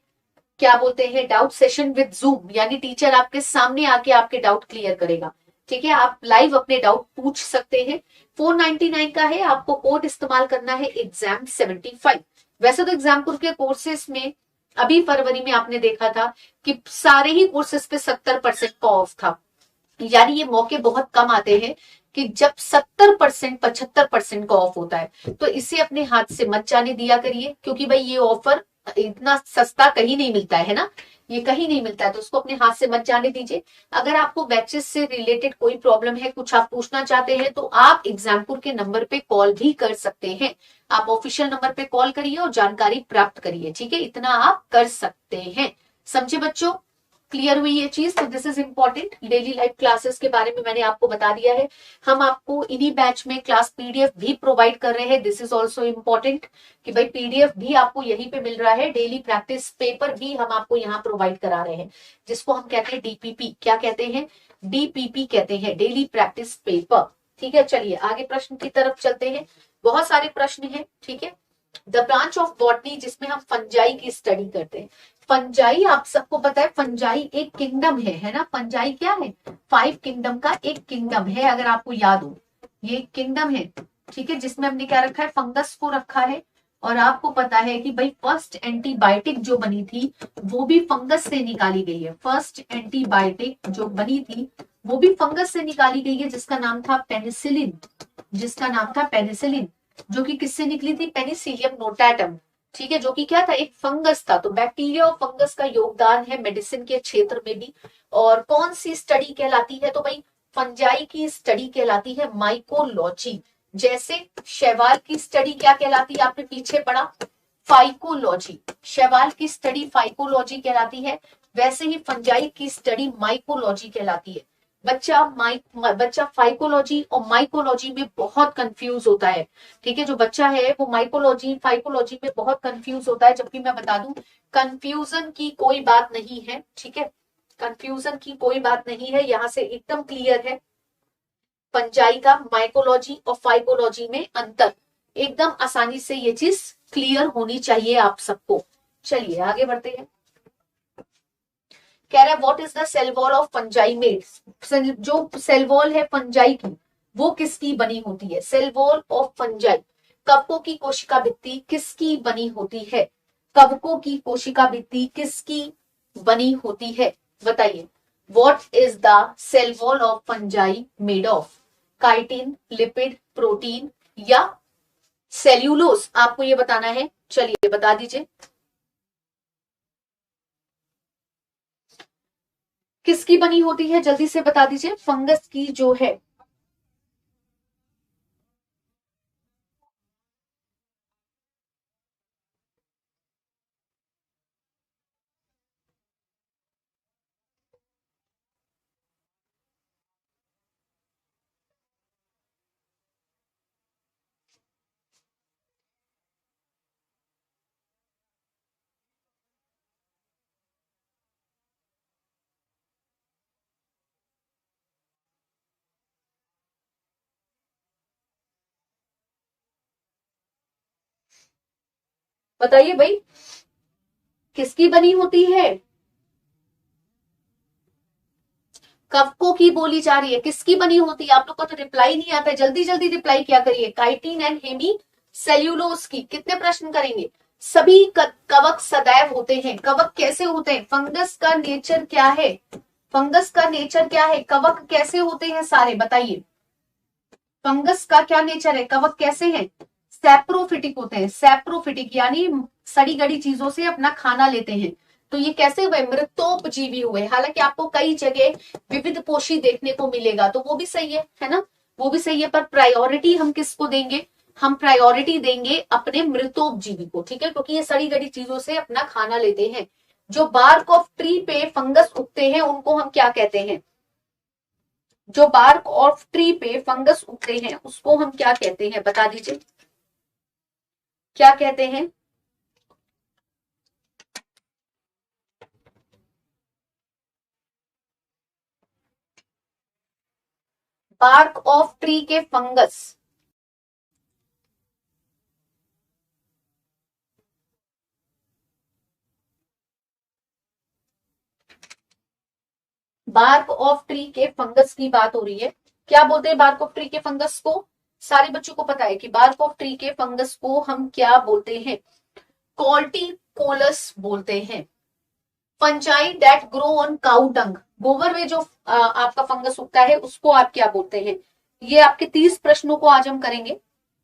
क्या बोलते हैं डाउट सेशन विद जूम, यानी टीचर आपके सामने आके आपके डाउट क्लियर करेगा। ठीक है, आप लाइव अपने डाउट पूछ सकते हैं। 499 का है, आपको कोड इस्तेमाल करना है एग्जाम 75। वैसे तो एग्जामपुर के कोर्सेस में अभी फरवरी में आपने देखा था कि सारे ही कोर्सेस पे 70% का ऑफ था, यानी ये मौके बहुत कम आते हैं कि जब 70% 75% का ऑफ होता है। तो इसे अपने हाथ से मत जाने दिया करिए, क्योंकि भाई ये ऑफर इतना सस्ता कहीं नहीं मिलता है ना, ये कहीं नहीं मिलता है, तो उसको अपने हाथ से मत जाने दीजिए। अगर आपको बैचेस से रिलेटेड कोई प्रॉब्लम है, कुछ आप पूछना चाहते हैं, तो आप एग्जामपुर के नंबर पे कॉल भी कर सकते हैं। आप ऑफिशियल नंबर पे कॉल करिए और जानकारी प्राप्त करिए। ठीक है, इतना आप कर सकते हैं। समझे बच्चों? क्लियर हुई ये चीज? तो this is important. Daily live classes के बारे में मैंने आपको बता दिया है। हम आपको इन्हीं बैच में क्लास पीडीएफ भी प्रोवाइड कर रहे हैं। दिस इज ऑल्सो इम्पोर्टेंट कि भाई पीडीएफ भी आपको यहीं पे मिल रहा है, डेली प्रैक्टिस पेपर भी हम आपको यहाँ प्रोवाइड करा रहे हैं, जिसको हम कहते हैं डीपीपी। क्या कहते हैं? डीपीपी कहते हैं, डेली प्रैक्टिस पेपर। ठीक है, चलिए आगे प्रश्न की तरफ चलते हैं। बहुत सारे प्रश्न हैं। ठीक है, द ब्रांच ऑफ बॉटनी जिसमें हम फंजाई की स्टडी करते हैं। फंजाई आप सबको पता है, फंजाई एक किंगडम है ना। फंजाई क्या है? 5 किंगडम का एक किंगडम है, अगर आपको याद हो, ये किंगडम है। ठीक है, जिसमें हमने क्या रखा है? फंगस को रखा है। और आपको पता है कि भाई फर्स्ट एंटीबायोटिक जो बनी थी वो भी फंगस से निकाली गई है। फर्स्ट एंटीबायोटिक जो बनी थी वो भी फंगस से निकाली गई है, जिसका नाम था पेनिसिलिन। जिसका नाम था पेनिसिलिन, जो कि किससे निकली थी? Penicillium notatum. ठीक है, जो कि क्या था? एक फंगस था। तो बैक्टीरिया और फंगस का योगदान है मेडिसिन के क्षेत्र में भी। और कौन सी स्टडी कहलाती है? तो भाई फंजाई की स्टडी कहलाती है माइकोलॉजी। जैसे शैवाल की स्टडी क्या कहलाती है? आपने पीछे पढ़ा, फाइकोलॉजी। शैवाल की स्टडी फाइकोलॉजी कहलाती है, वैसे ही फंजाई की स्टडी माइकोलॉजी कहलाती है। बच्चा फाइकोलॉजी और माइकोलॉजी में बहुत कंफ्यूज होता है। ठीक है, जो बच्चा है वो माइकोलॉजी फाइकोलॉजी में बहुत कंफ्यूज होता है, जबकि मैं बता दूं कंफ्यूजन की कोई बात नहीं है। ठीक है, कंफ्यूजन की कोई बात नहीं है, यहां से एकदम क्लियर है। फंजाई का माइकोलॉजी और फाइकोलॉजी में अंतर, एकदम आसानी से ये चीज क्लियर होनी चाहिए आप सबको। चलिए आगे बढ़ते हैं। कह रहा है what is the cell wall of fungi made. जो सेल वॉल है फंजाई की वो किसकी बनी होती है? सेल वॉल ऑफ फंजाई, कवकों की कोशिका भित्ति किसकी बनी होती है? कवकों की कोशिका भित्ति किसकी बनी होती है? बताइए, what is the cell wall of fungi made of? Chitin, lipid, protein या सेल्यूलोज? आपको ये बताना है। चलिए बता दीजिए किसकी बनी होती है, जल्दी से बता दीजिए। फंगस की जो है, बताइए भाई किसकी बनी होती है? कवकों की बोली जा रही है, किसकी बनी होती है? आप लोग को तो रिप्लाई नहीं आता है, जल्दी जल्दी रिप्लाई क्या करिए। काइटिन एंड हेमी सेल्यूलोज की। कितने प्रश्न करेंगे? सभी कवक सदैव होते हैं। कवक कैसे होते हैं? फंगस का नेचर क्या है? फंगस का नेचर क्या है? कवक कैसे होते हैं सारे? बताइए, फंगस का क्या नेचर है? कवक कैसे हैं? सैप्रोफिटिक होते हैं। सैप्रोफिटिक यानी सड़ी गड़ी चीजों से अपना खाना लेते हैं। तो ये कैसे हुए, मृतोपजीवी हुए। हालांकि आपको कई जगह विविध पोषी देखने को मिलेगा, तो वो भी सही है ना, वो भी सही है, पर प्रायोरिटी हम किसको देंगे, हम प्रायोरिटी देंगे अपने मृतोपजीवी को, ठीक है, क्योंकि ये सड़ी गड़ी चीजों से अपना खाना लेते हैं। जो बार्क ऑफ ट्री पे फंगस उगते हैं उनको हम क्या कहते हैं, जो बार्क ऑफ ट्री पे फंगस उगते हैं उसको हम क्या कहते हैं, बता दीजिए क्या कहते हैं। बार्क ऑफ ट्री के फंगस, बार्क ऑफ ट्री के फंगस की बात हो रही है। क्या बोलते हैं बार्क ऑफ ट्री के फंगस को, सारे बच्चों को पता है कि बार्क ऑफ ट्री के फंगस को हम क्या बोलते हैं, कॉर्टिकोलस बोलते हैं। Fungi that grow on cow dung, गोबर में जो आपका फंगस उगता है उसको आप क्या बोलते हैं। ये आपके 30 प्रश्नों को आज हम करेंगे,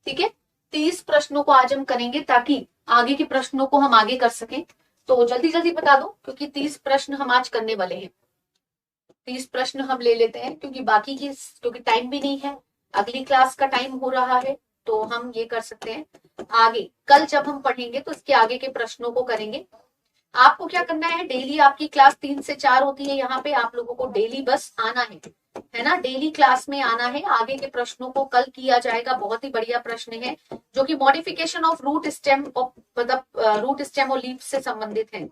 ठीक है, 30 प्रश्नों को आज हम करेंगे ताकि आगे के प्रश्नों को हम आगे कर सकें। तो जल्दी जल्दी बता दो, क्योंकि 30 प्रश्न हम आज करने वाले हैं। 30 प्रश्न हम ले लेते हैं, क्योंकि बाकी की, क्योंकि टाइम भी नहीं है, अगली क्लास का टाइम हो रहा है, तो हम ये कर सकते हैं आगे, कल जब हम पढ़ेंगे तो इसके आगे के प्रश्नों को करेंगे। आपको क्या करना है, डेली आपकी क्लास 3 से 4 होती है, यहाँ पे आप लोगों को डेली बस आना है ना, डेली क्लास में आना है। आगे के प्रश्नों को कल किया जाएगा, बहुत ही बढ़िया प्रश्न है जो कि मॉडिफिकेशन ऑफ रूट स्टेम, मतलब रूट स्टेम और लीफ से संबंधित है।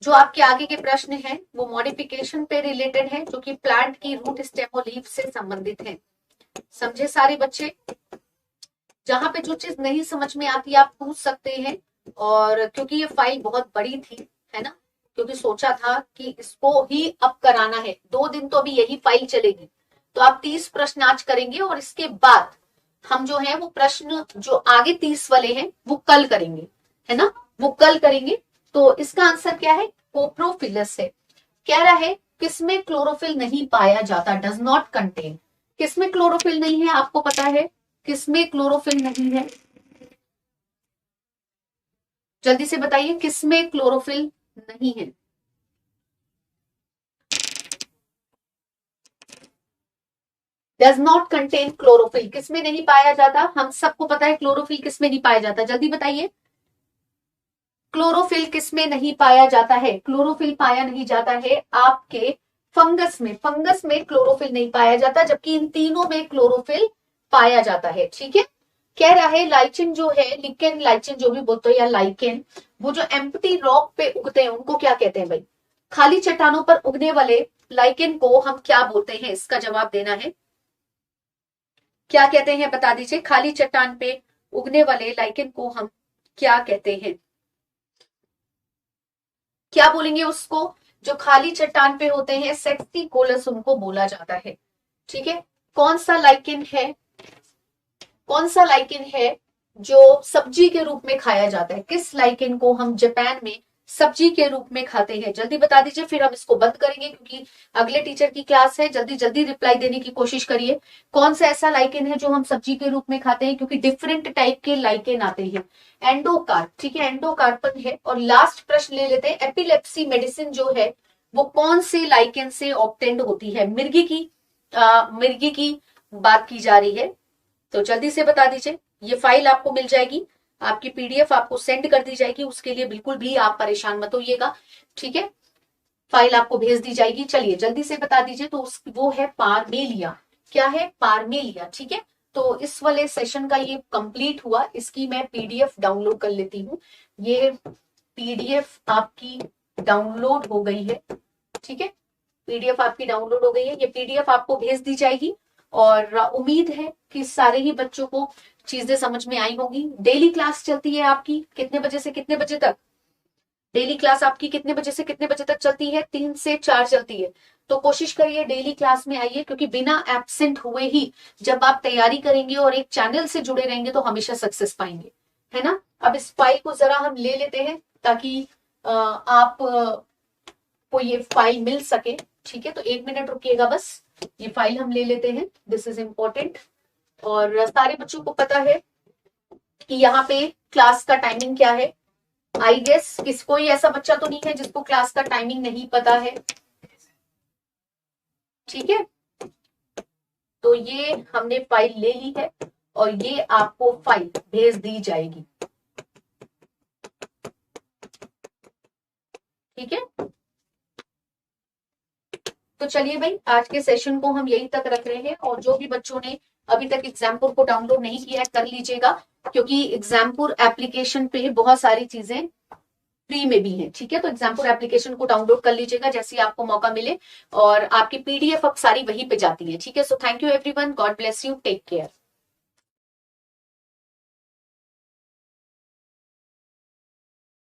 जो आपके आगे के प्रश्न हैं वो मॉडिफिकेशन पे रिलेटेड है, जो कि प्लांट की रूट स्टेम और लीफ से संबंधित है। समझे सारे बच्चे, जहां पे जो चीज नहीं समझ में आती आप पूछ सकते हैं। और क्योंकि ये फाइल बहुत बड़ी थी, है ना, क्योंकि सोचा था कि इसको ही अब कराना है, 2 दिन तो अभी यही फाइल चलेगी, तो आप 30 प्रश्न आज करेंगे और इसके बाद हम जो है वो प्रश्न जो आगे 30 वाले हैं वो कल करेंगे, है ना, वो कल करेंगे। तो इसका आंसर क्या है, कोप्रोफिलस है। कह रहा है किसमें क्लोरोफिल नहीं पाया जाता, डज नॉट कंटेन, किसमें क्लोरोफिल नहीं है, आपको पता है किसमें क्लोरोफिल नहीं है, जल्दी से बताइए किसमें क्लोरोफिल नहीं है। डज नॉट कंटेन क्लोरोफिल, किसमें नहीं पाया जाता, हम सबको पता है क्लोरोफिल किसमें नहीं पाया जाता, जल्दी बताइए क्लोरोफिल किसमें नहीं पाया जाता है। क्लोरोफिल पाया नहीं जाता है आपके फंगस में, फंगस में क्लोरोफिल नहीं पाया जाता, जबकि इन तीनों में क्लोरोफिल पाया जाता है, ठीक है। कह रहा है लाइचिन जो है, लिकेन लाइचिन जो भी बोलते हो या लाइकेन, वो जो एम्प्टी रॉक पे उगते हैं उनको क्या कहते हैं भाई, खाली चट्टानों पर उगने वाले लाइकेन को हम क्या बोलते हैं, इसका जवाब देना है। क्या कहते हैं बता दीजिए, खाली चट्टान पे उगने वाले लाइकेन को हम क्या कहते हैं, क्या बोलेंगे उसको, जो खाली चट्टान पे होते हैं सेक्सिकोलस उनको बोला जाता है, ठीक है। कौन सा लाइकेन है, कौन सा लाइकेन है जो सब्जी के रूप में खाया जाता है, किस लाइकेन को हम जापान में सब्जी के रूप में खाते हैं, जल्दी बता दीजिए, फिर हम इसको बंद करेंगे क्योंकि अगले टीचर की क्लास है। जल्दी जल्दी रिप्लाई देने की कोशिश करिए, कौन सा ऐसा लाइकेन है जो हम सब्जी के रूप में खाते हैं, क्योंकि डिफरेंट टाइप के लाइकेन आते हैं। एंडोकार्प, ठीक है, एंडोकार्पन है। और लास्ट प्रश्न ले लेते हैं, एपिलेप्सी मेडिसिन जो है वो कौन से लाइकेन से ऑब्टेंड होती है, मिर्गी की, मिर्गी की बात की जा रही है, तो जल्दी से बता दीजिए। ये फाइल आपको मिल जाएगी, आपकी पीडीएफ आपको सेंड कर दी जाएगी, उसके लिए बिल्कुल भी आप परेशान मत होइएगा, ठीक है, फाइल आपको भेज दी जाएगी। चलिए जल्दी से बता दीजिए, तो वो है पारमेलिया, क्या है, पारमेलिया, ठीक है। तो इस वाले सेशन का ये कंप्लीट हुआ, इसकी मैं पीडीएफ डाउनलोड कर लेती हूँ। ये पीडीएफ आपकी डाउनलोड हो गई है, ठीक है, पीडीएफ आपकी डाउनलोड हो गई है, ये पीडीएफ आपको भेज दी जाएगी। और उम्मीद है कि सारे ही बच्चों को चीजें समझ में आई होंगी। डेली क्लास चलती है आपकी कितने बजे से कितने बजे तक, डेली क्लास आपकी कितने बजे से कितने बजे तक चलती है, 3 से 4 चलती है। तो कोशिश करिए डेली क्लास में आइए, क्योंकि बिना एब्सेंट हुए ही जब आप तैयारी करेंगे और एक चैनल से जुड़े रहेंगे तो हमेशा सक्सेस पाएंगे, है ना। अब इस फाइल को जरा हम ले लेते हैं ताकि आप को ये फाइल मिल सके, ठीक है। तो 1 मिनट रुकिएगा बस, ये फाइल हम ले लेते हैं, दिस इज इम्पोर्टेंट। और सारे बच्चों को पता है कि यहाँ पे क्लास का टाइमिंग क्या है, आई गेस किस कोई ऐसा बच्चा तो नहीं है जिसको क्लास का टाइमिंग नहीं पता है। ठीक है, तो ये हमने फाइल ले ली है और ये आपको फाइल भेज दी जाएगी। ठीक है, तो चलिए भाई आज के सेशन को हम यही तक रख रहे हैं, और जो भी बच्चों ने अभी तक एग्जामपुर को डाउनलोड नहीं किया है कर लीजिएगा, क्योंकि एग्जामपुर एप्लीकेशन पे बहुत सारी चीजें फ्री में भी है। ठीक है, तो एग्जामपुर एप्लीकेशन को डाउनलोड कर लीजिएगा जैसे आपको मौका मिले, और आपकी पीडीएफ अब सारी वहीं पे जाती है। ठीक है, so thank you everyone, God bless you, take care.